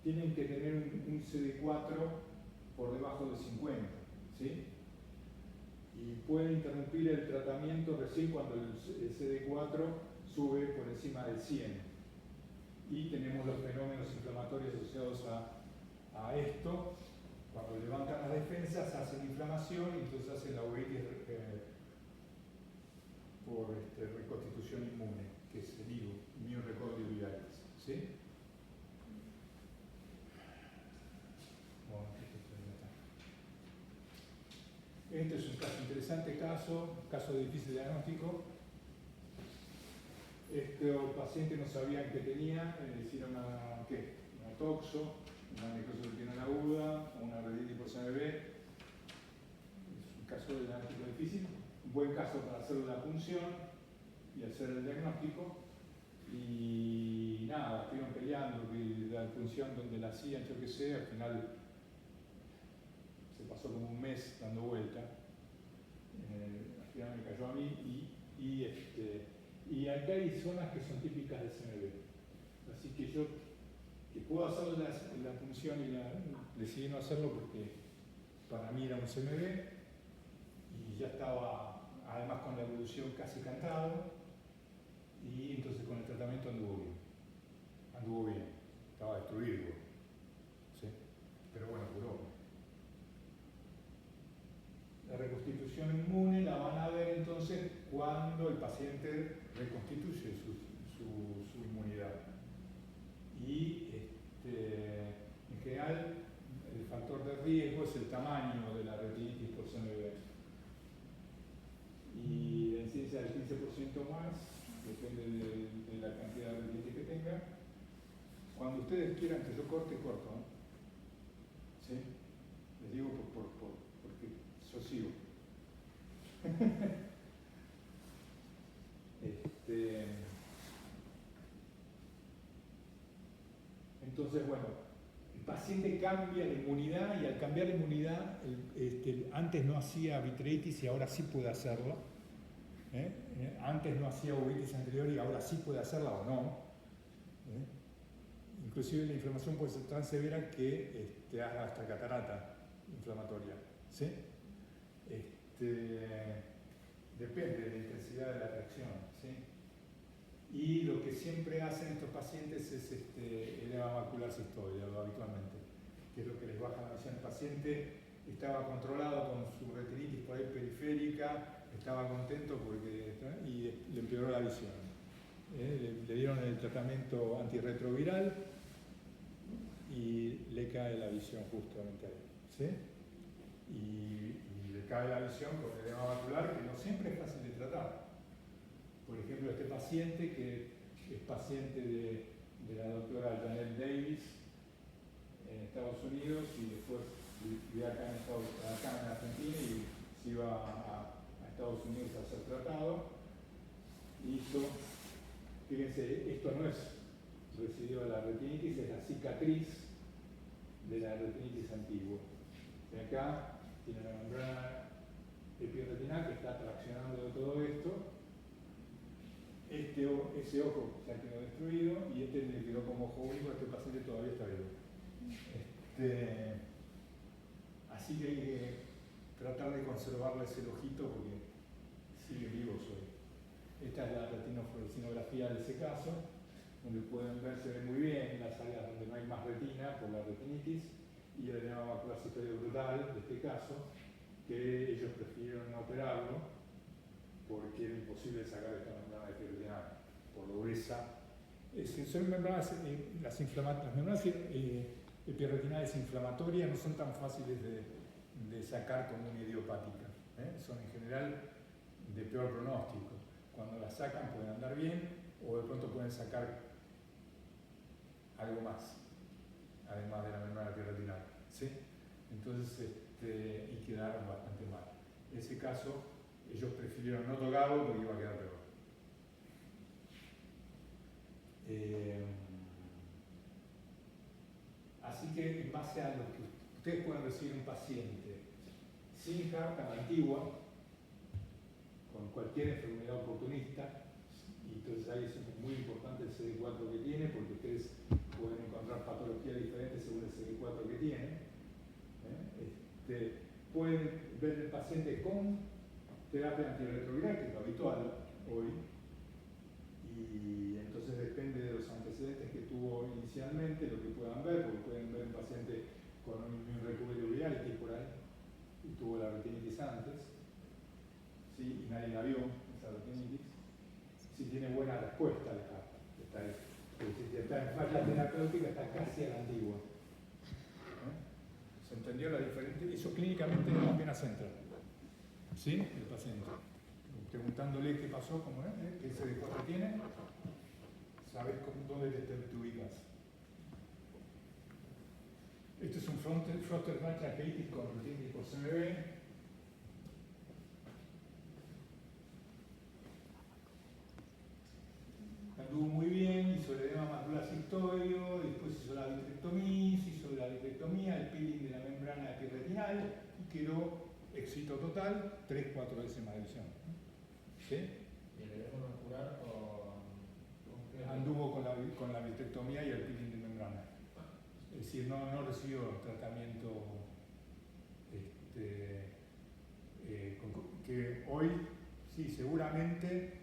tienen que tener un CD4 por debajo de 50, ¿sí? Y pueden interrumpir el tratamiento recién cuando el CD4 sube por encima del 100. Y tenemos los fenómenos inflamatorios asociados a esto. Cuando levantan las defensas, hacen inflamación y entonces hacen la uveitis por reconstitución inmune, que es el IVU, Immune Recovery Uveitis, ¿sí? Este es un caso interesante, caso de difícil diagnóstico. Este paciente no sabían qué tenía, hicieron una toxo, una necrosis renal aguda, una retinitis por zona B. Es un caso de diagnóstico difícil, un buen caso para hacer la punción y hacer el diagnóstico. Y nada, estuvieron peleando que la punción donde la hacían, yo qué sé, al final se pasó como un mes dando vuelta. Al final me cayó a mí y acá hay zonas que son típicas de CMV. Así que yo, que puedo hacer la punción decidí no hacerlo porque para mí era un CMV y ya estaba, además con la evolución casi cantado, y entonces con el tratamiento anduvo bien, estaba destruido, ¿sí? Pero bueno, curó. La reconstitución inmune la van a ver entonces cuando el paciente reconstituye su inmunidad. Y en general el factor de riesgo es el tamaño de la retinitis por zona B. Y la incidencia del 15% más, depende de la cantidad de retinitis que tenga. Cuando ustedes quieran que yo corte, corto, ¿no? ¿Sí? Les digo porque yo sigo. Entonces, bueno, el paciente cambia la inmunidad y al cambiar la inmunidad, antes no hacía vitreitis y ahora sí puede hacerlo. Antes no hacía uveitis anterior y ahora sí puede hacerla o no. Inclusive la inflamación puede ser tan severa que haga hasta catarata inflamatoria. ¿Sí? Depende de la intensidad de la reacción, ¿sí? Y lo que siempre hacen estos pacientes es edema macular cistoide, habitualmente, que es lo que les baja la visión. El paciente estaba controlado con su retinitis por ahí periférica, estaba contento y le empeoró la visión. Le dieron el tratamiento antirretroviral y le cae la visión justamente ahí, ¿sí? Y le cae la visión con edema macular, que no siempre es fácil de tratar. Por ejemplo, este paciente, que es paciente de la doctora Janelle Davis en Estados Unidos y después vivía acá en Argentina y se iba a Estados Unidos a ser tratado. Fíjense, esto no es residuo de la retinitis, es la cicatriz de la retinitis antigua. Y acá tiene la membrana epirretinal que está traccionando de todo esto. Ese ojo ya quedó destruido y le quedó como ojo único. Este paciente todavía está vivo. Así que hay que tratar de conservarle ese ojito porque sigue vivo hoy. Esta es la retinofluorescinografía de ese caso, donde pueden ver, se ve muy bien las áreas donde no hay más retina por la retinitis y el edema macular cistoide brutal de este caso, que ellos prefirieron no operarlo porque era imposible sacar esta membrana epirretinal por lo gruesa. Son membranas, las membranas epirretinales inflamatorias no son tan fáciles de sacar como una idiopática, son en general de peor pronóstico. Cuando las sacan pueden andar bien o de pronto pueden sacar algo más, además de la membrana epirretinal, ¿sí? Entonces, y quedaron bastante mal. En ese caso, ellos prefirieron no tocarlo porque iba a quedar peor. Así que, en base a lo que ustedes pueden recibir un paciente sin jarta antigua, con cualquier enfermedad oportunista, y entonces ahí es muy importante el CD4 que tiene, porque ustedes pueden encontrar patologías diferentes según el CD4 que tienen. Pueden ver el paciente con terapia antirretroviral, que es lo habitual hoy, y entonces depende de los antecedentes que tuvo inicialmente, lo que puedan ver, porque pueden ver un paciente con un recovery viral que por ahí, y tuvo la retinitis antes, ¿sí? Y nadie la vio, esa retinitis, si tiene buena respuesta al CAP, si está en falla terapéutica, está casi a la antigua. ¿Se entendió la diferencia? Eso clínicamente apenas entra, ¿sí? El paciente. Preguntándole qué pasó, cómo es, qué CD4 tiene, sabes dónde te ubicas. Este es un Froster-Bach tracheitis con retinitis por CMV. Anduvo muy bien, hizo el edema macular cistoideo, después hizo la vitrectomía, el peeling de la membrana epirretinal y quedó éxito total, 3-4 décimas de visión. ¿Sí? ¿Y el edema macular Anduvo con la vitrectomía y el peeling de membrana. Es decir, no recibió tratamiento que hoy, sí, seguramente,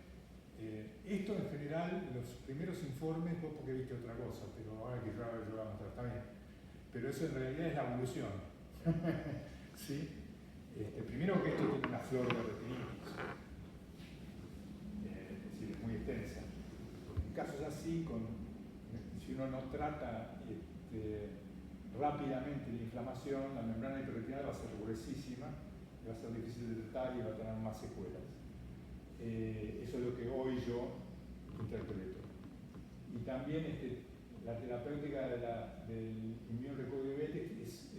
esto en general, los primeros informes, vos porque viste otra cosa, pero ahora que yo voy a mostrar, está bien. Pero eso en realidad es la evolución. ¿Sí? Primero que esto tiene una flor de retinitis, es decir, es muy extensa. En casos así, si uno no trata rápidamente la inflamación, la membrana epirretinal va a ser gruesísima, va a ser difícil de tratar y va a tener más secuelas. Eso es lo que hoy yo interpreto. Y también la terapéutica del inmunorecurrente es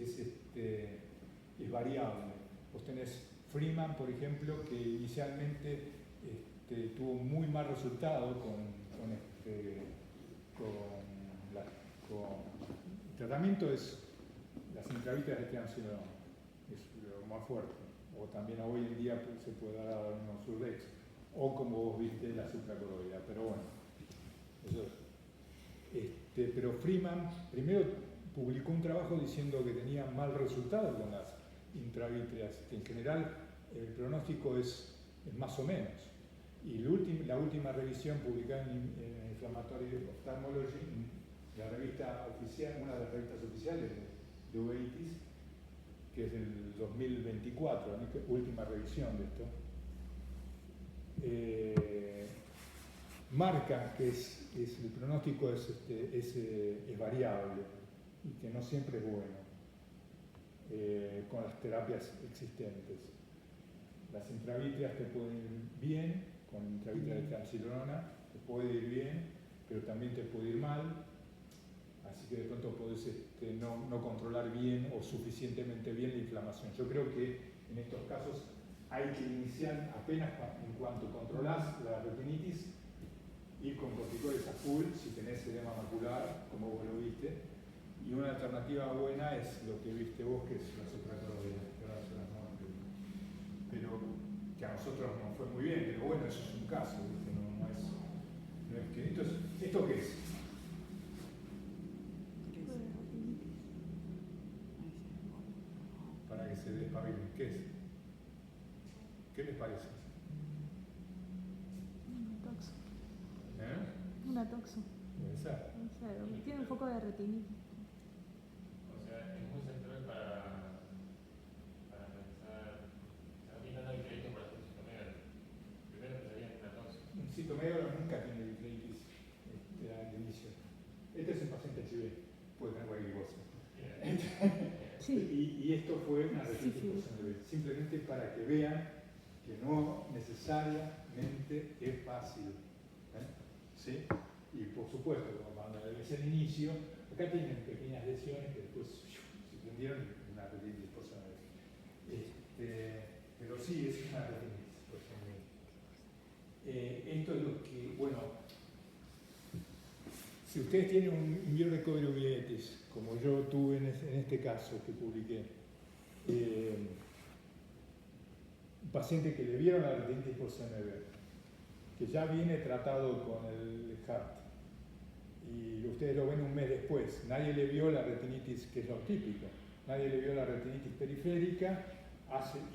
variable. Vos tenés Freeman, por ejemplo, que inicialmente tuvo muy mal resultado con el tratamiento es las intravítreas de triamcinolona, es lo más fuerte, o también hoy en día se puede dar un Surdex, o como vos viste la supracoroidea, pero bueno, eso es. Pero Freeman primero publicó un trabajo diciendo que tenía mal resultado con las intravítreas, que en general el pronóstico es más o menos. Y la última revisión publicada en Inflammatory Ophthalmology, la revista oficial, una de las revistas oficiales de uveitis, que es del 2024, la última revisión de esto, marca que el pronóstico es variable y que no siempre es bueno con las terapias existentes. Las intravítreas te pueden ir bien, con intravítrea de triamcinolona te puede ir bien, pero también te puede ir mal, así que de pronto podés no controlar bien o suficientemente bien la inflamación. Yo creo que en estos casos hay que iniciar apenas en cuanto controlás la retinitis, ir con corticoides a full si tenés edema macular, como vos lo viste, y una alternativa buena es lo que viste vos, que es la supracoroidea, pero que a nosotros nos fue muy bien, pero bueno, eso es un caso, ¿viste? No es que ¿esto qué es? Para que se despabilen, ¿qué es? ¿Qué les parece? oxo. Puede ser. O sea, tiene un poco de retinitis. O sea, es muy central para pensar. Se va pintando el crédito para hacer citomegalo. Primero empezaría en una tos. Un citomegalo nunca tiene vitritis al inicio. Este es un paciente HIV, puede tener cualquier cosa. Sí. Y esto fue una retinitis Sí. por CMV, simplemente para que vean que no necesariamente es fácil. ¿Sí? Y por supuesto, cuando es el inicio, acá tienen pequeñas lesiones que después se prendieron y una retinitis por CMV. Pero sí, es una retinitis por CMV. Esto es lo que, bueno, si ustedes tienen un immune recovery uveitis, como yo tuve en este caso que publiqué, un paciente que le vieron la retinitis por CMV, que ya viene tratado con el HART, y ustedes lo ven un mes después, nadie le vio la retinitis, que es lo típico, nadie le vio la retinitis periférica,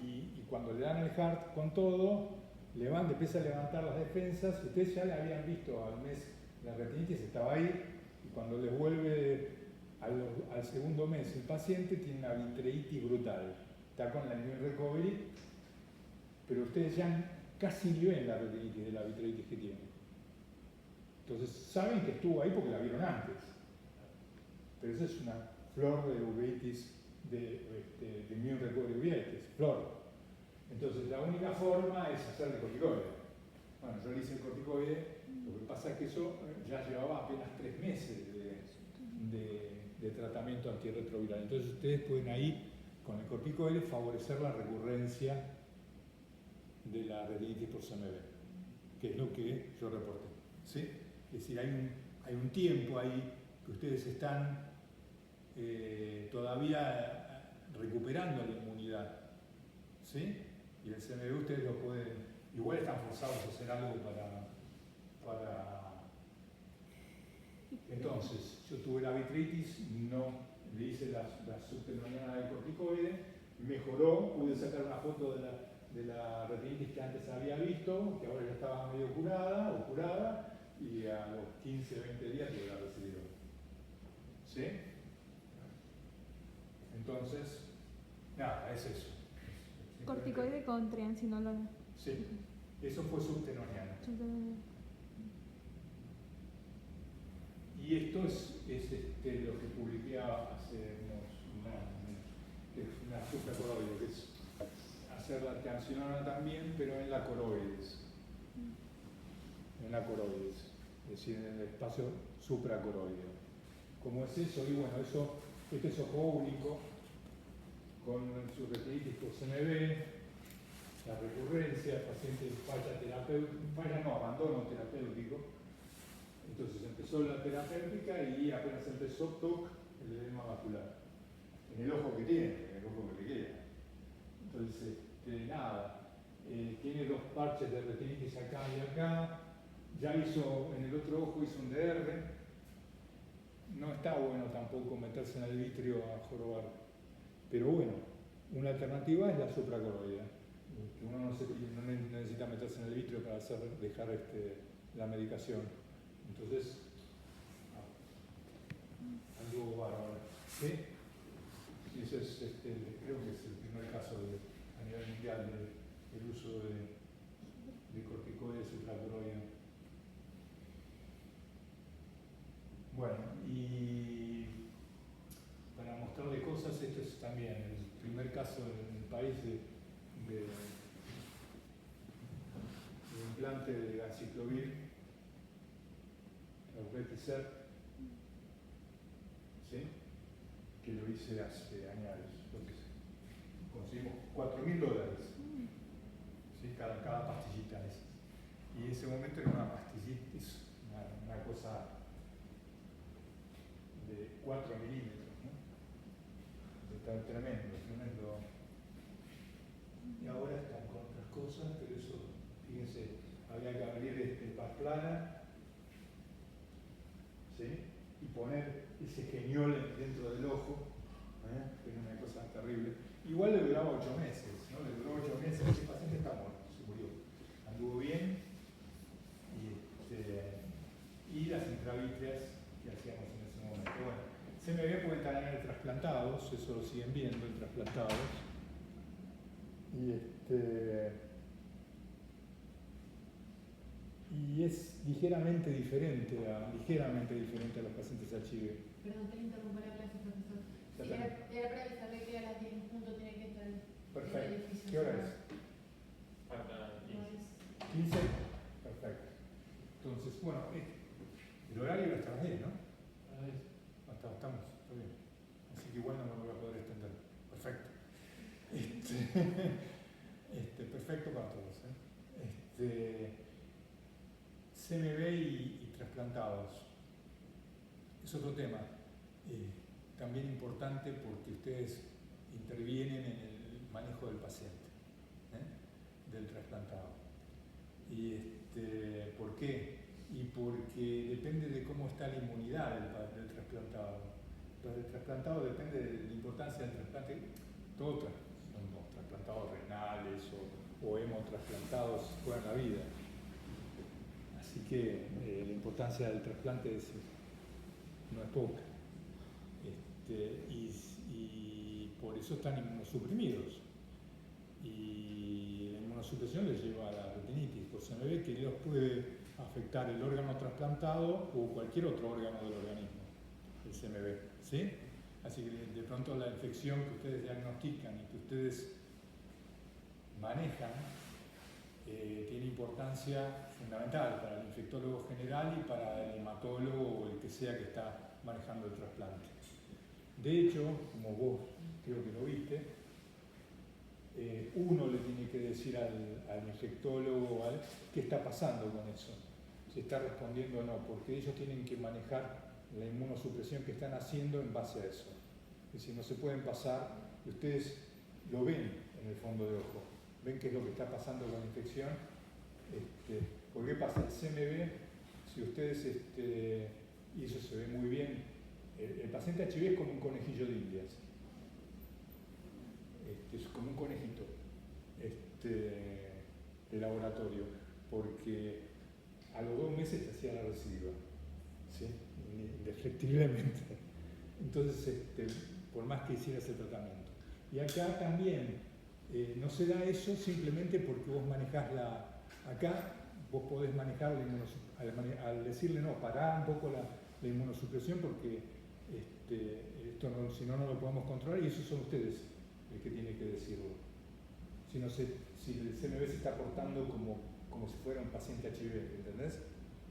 y cuando le dan el HART con todo, empieza a levantar las defensas, ustedes ya le habían visto al mes, la retinitis estaba ahí, y cuando les vuelve al segundo mes el paciente tiene una vitreitis brutal, está con la immune recovery, pero ustedes ya casi ni ven la retinitis de la vitreitis que tiene. Entonces saben que estuvo ahí porque la vieron antes, pero esa es una flor de uveitis, de immune recovery uveitis, flor. Entonces la única forma es hacerle corticoide. Bueno, yo le hice el corticoide, lo que pasa es que eso ya llevaba apenas 3 meses de tratamiento antirretroviral. Entonces ustedes pueden ahí, con el corticoide, favorecer la recurrencia de la retinitis por CMV, que es lo que yo reporté. ¿Sí? Es decir, hay un tiempo ahí que ustedes están todavía recuperando la inmunidad. ¿Sí? Y el CMV ustedes lo pueden, igual están forzados a hacer algo para entonces, yo tuve la vitritis, no le hice la subtenoniana del corticoide, mejoró, pude sacar una foto de la retinitis que antes había visto, que ahora ya estaba medio curada, y a los 15, 20 días tuve la recibido. ¿Sí? Entonces, nada, es eso. Corticoide con triancinolona. Sí, eso fue subtenoniana. Y esto es lo que publiqué hace una supracoroide, que es hacer la triancinolona también, pero en la coroides. En la coroides, es decir, en el espacio supracoroideo. ¿Cómo es eso? Y bueno, este es ojo único, con su retinitis por CMV, la recurrencia, el paciente abandono terapéutico. Entonces empezó la terapéutica y apenas empezó TOC, el edema macular. En el ojo que tiene, en el ojo que le queda. Entonces, tiene 2 parches de retinitis acá y acá. Ya en el otro ojo hizo un DR. No está bueno tampoco meterse en el vitrio a jorobar. Pero bueno, una alternativa es la supracoroidea. Que uno no necesita meterse en el vitrio para dejar la medicación. Entonces, algo bárbaro. ¿Sí? Y ese es, creo que es el primer caso a nivel mundial del uso de corticoides supracoroideo. Bueno, y para mostrarle cosas, esto es también el primer caso en el país de implante de aciclovir, Euticer, ¿sí? Que lo hice hace años. Entonces, conseguimos $4.000, ¿sí? Cada pastillita de esas. Y en ese momento era una pastillita, una cosa de 4 milímetros, ¿no? Está tremendo. Y ahora están con otras cosas, pero eso, fíjense, había que abrir Pasplana, ¿sí? Y poner ese geniol dentro del ojo, que era una cosa terrible. Igual le duraba 8 meses, ¿no? Le duró 8 meses, ese paciente está muerto, se murió. Anduvo bien y las intravítreas que hacíamos en ese momento. Bueno, CMV pueden tener trasplantados, eso lo siguen viendo en trasplantados. Y es ligeramente diferente a los pacientes HIV. Perdón, que le interrumpa la clase, profesor. Ya Sí, era para avisarle que a las 10 en punto tiene que estar en el Perfecto. edificio. ¿Qué hora es? Falta 15. 15. Perfecto. Entonces, bueno, el horario era hasta las 10, ¿no? Estamos, está bien. Así que igual no me voy a poder extender. Perfecto. Perfecto para todos. CMV y trasplantados. Es otro tema. También importante porque ustedes intervienen en el manejo del paciente, del trasplantado. ¿Por qué? Y porque depende de cómo está la inmunidad del trasplantado. El trasplantado depende de la importancia del trasplante. Todos son trasplantados renales o hemotrasplantados juegan la vida. Así que la importancia del trasplante no es poca. Y por eso están inmunosuprimidos. Y la inmunosupresión les lleva a la retinitis. Pues se me ve que los puede afectar el órgano trasplantado o cualquier otro órgano del organismo, el CMV, ¿sí? Así que de pronto la infección que ustedes diagnostican y que ustedes manejan tiene importancia fundamental para el infectólogo general y para el hematólogo o el que sea que está manejando el trasplante. De hecho, como vos creo que lo viste, uno le tiene que decir al infectólogo qué está pasando con eso, si está respondiendo o no, porque ellos tienen que manejar la inmunosupresión que están haciendo en base a eso. Es decir, no se pueden pasar, ustedes lo ven en el fondo de ojo, ven qué es lo que está pasando con la infección. ¿Por qué pasa? El CMV, si ustedes, y eso se ve muy bien, el paciente HIV es como un conejillo de indias. Es como un conejito de laboratorio, porque a los 2 meses te hacía la recidiva, ¿sí? Indefectiblemente. Entonces, por más que hicieras el tratamiento. Y acá también no se da eso simplemente porque vos manejás acá vos podés manejar la inmunosupresión, al decirle no, pará un poco la inmunosupresión porque esto no, si no lo podemos controlar y esos son ustedes el que tiene que decirlo. Si el CMV se está portando como si fuera un paciente HIV, ¿entendés?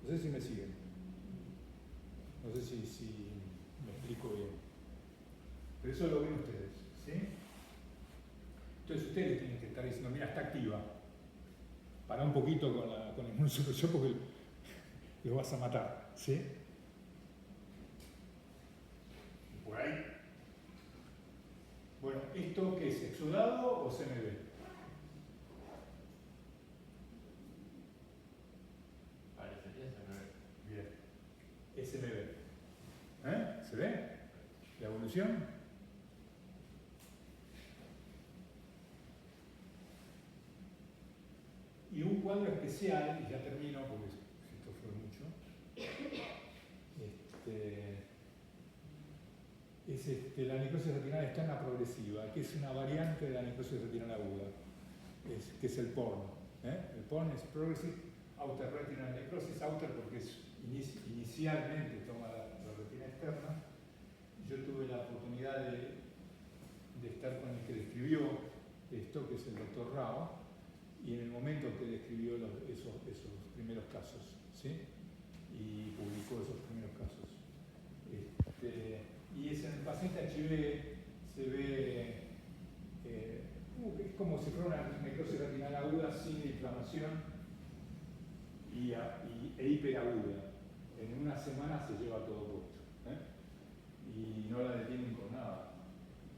No sé si me siguen. No sé si me explico bien. Pero eso lo ven ustedes, ¿sí? Entonces ustedes tienen que estar diciendo, mira, está activa. Pará un poquito con la inmunosupresión porque lo vas a matar, ¿sí? Por ahí. Bueno, ¿esto qué es? ¿Exudado o CMV? Parecería SMV. Bien. SMV. ¿Se ve? ¿La evolución? Y un cuadro especial, y ya termino porque esto fue mucho, es la necrosis retinal externa progresiva, que es una variante de la necrosis retinal aguda, que es el PORN. El PORN es Progressive Outer Retinal Necrosis, outer porque inicialmente toma la retina externa. Yo tuve la oportunidad de estar con el que describió esto, que es el doctor Rao, y en el momento que describió esos primeros casos, ¿sí? Y publicó esos primeros casos. Y en el paciente HIV se ve es como si fuera una necrosis retinal aguda sin inflamación e hiperaguda. En una semana se lleva todo puesto, y no la detienen con nada.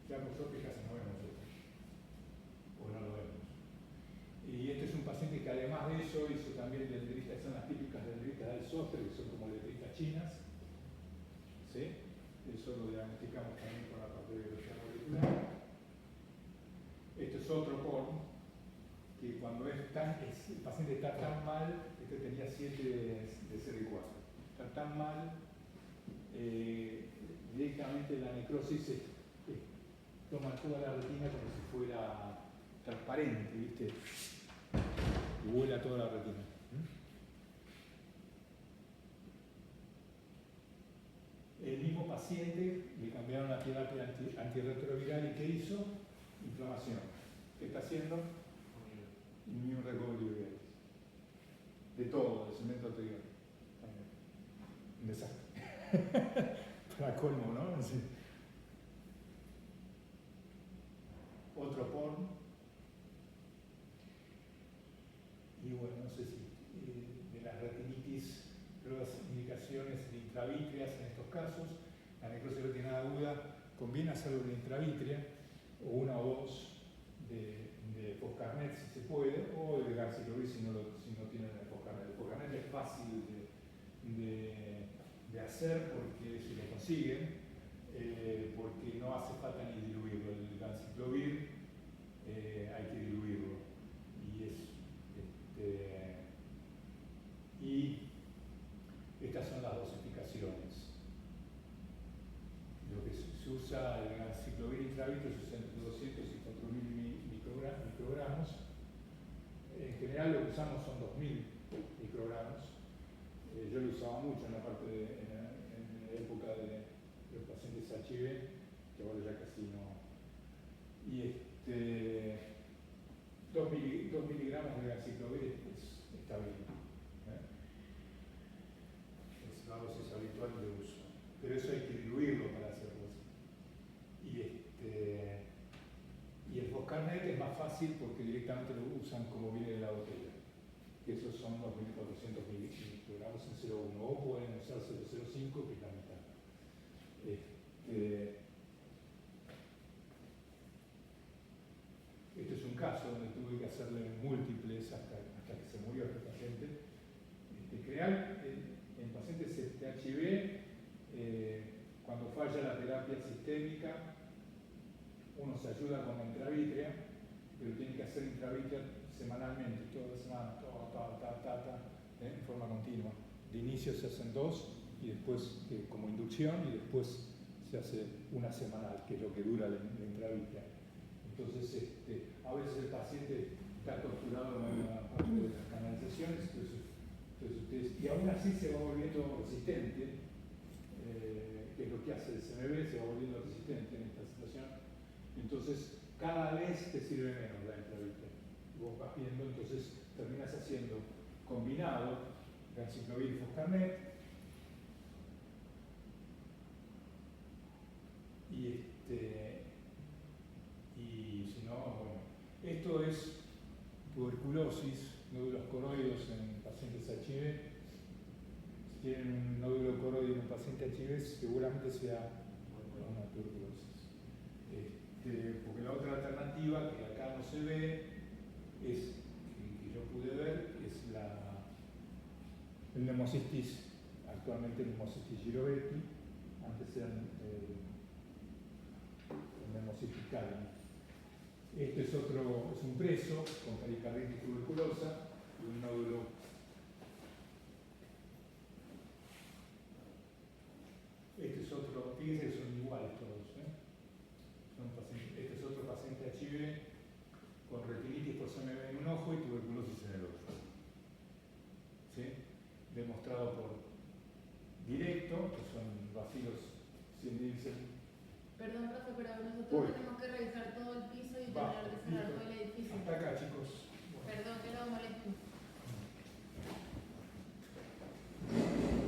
Ya por suerte casi no vemos esto, o no lo vemos. Y este es un paciente que además de eso hizo también dendritas, son las típicas dendritas del sostre, que son como dendritas chinas, ¿sí? Eso lo diagnosticamos también con la parte de biología molecular. Esto es otro PORN, que cuando el paciente está tan mal, tenía 7 de CD4, está tan mal, directamente la necrosis toma toda la retina como si fuera transparente, ¿viste? Y vuela toda la retina. El mismo paciente le cambiaron la terapia antirretroviral y ¿qué hizo? Inflamación. ¿Qué está haciendo? Immune recovery. De todo, del segmento anterior. Un desastre. Para colmo, ¿no? Sí. Otro porno. Y bueno, no sé si de las retinitis, pero las indicaciones intravítreas en estos casos, la necrosis retinal aguda, conviene hacerlo en intravítrea, o una o dos de Foscarnet si se puede, o de Garcilovir si no tienen el Foscarnet. El Foscarnet es fácil de hacer porque si lo consiguen, porque no hace falta ni diluirlo. El Ganciclovir hay que diluirlo. Y estas son las dosificaciones. Lo que se usa, el Ganciclovir intravítreos se usa entre 200 y 4.000 microgramos. En general lo que usamos son 2.000 microgramos. Yo lo usaba mucho en la época de los pacientes HIV, que ahora ya casi no. Y 2 miligramos de Ganciclovir está bien. Es la dosis habitual de uso. Pero eso hay que diluirlo para hacerlo así. Y el Foscarnet es más fácil porque directamente lo usan como viene de la botella. Que esos son 2.400 microgramos en 0,1. O pueden usar 0,05, que es la mitad. Este es un caso donde tuve que hacerle múltiples hasta que se murió este paciente. En pacientes HIV, cuando falla la terapia sistémica, uno se ayuda con la intravítrea, pero tiene que hacer intravítrea semanalmente, toda la semana, en forma continua. De inicio se hacen 2 y después como inducción y después se hace una semanal, que es lo que dura la intravítrea. Entonces, a veces el paciente está torturado en una parte de las canalizaciones, y aún así se va volviendo resistente, que es lo que hace el CMV, se va volviendo resistente en esta situación. Entonces, cada vez te sirve menos la intravítrea. Vos vas viendo, entonces terminas haciendo combinado Ganciclovir y Foscarnet. Y si no, bueno, esto es tuberculosis, nódulos coroides en pacientes HIV. Si tienen un nódulo coroide en un paciente HIV, seguramente sea una tuberculosis. Porque la otra alternativa que acá no se ve es, que yo pude ver, es el neumocistis, actualmente el neumocistis girovetti, antes era el neumocistis cali. Este es un preso con pericarditis tuberculosa y un nódulo. Este es otro, fíjense que son iguales todos. Este es otro paciente HIV con retinitis por CMV en un ojo y tuberculosis en el otro. ¿Sí? Demostrado por directo, que son bacilos sin Nielsen. Perdón, profe, pero nosotros tenemos que revisar todo el piso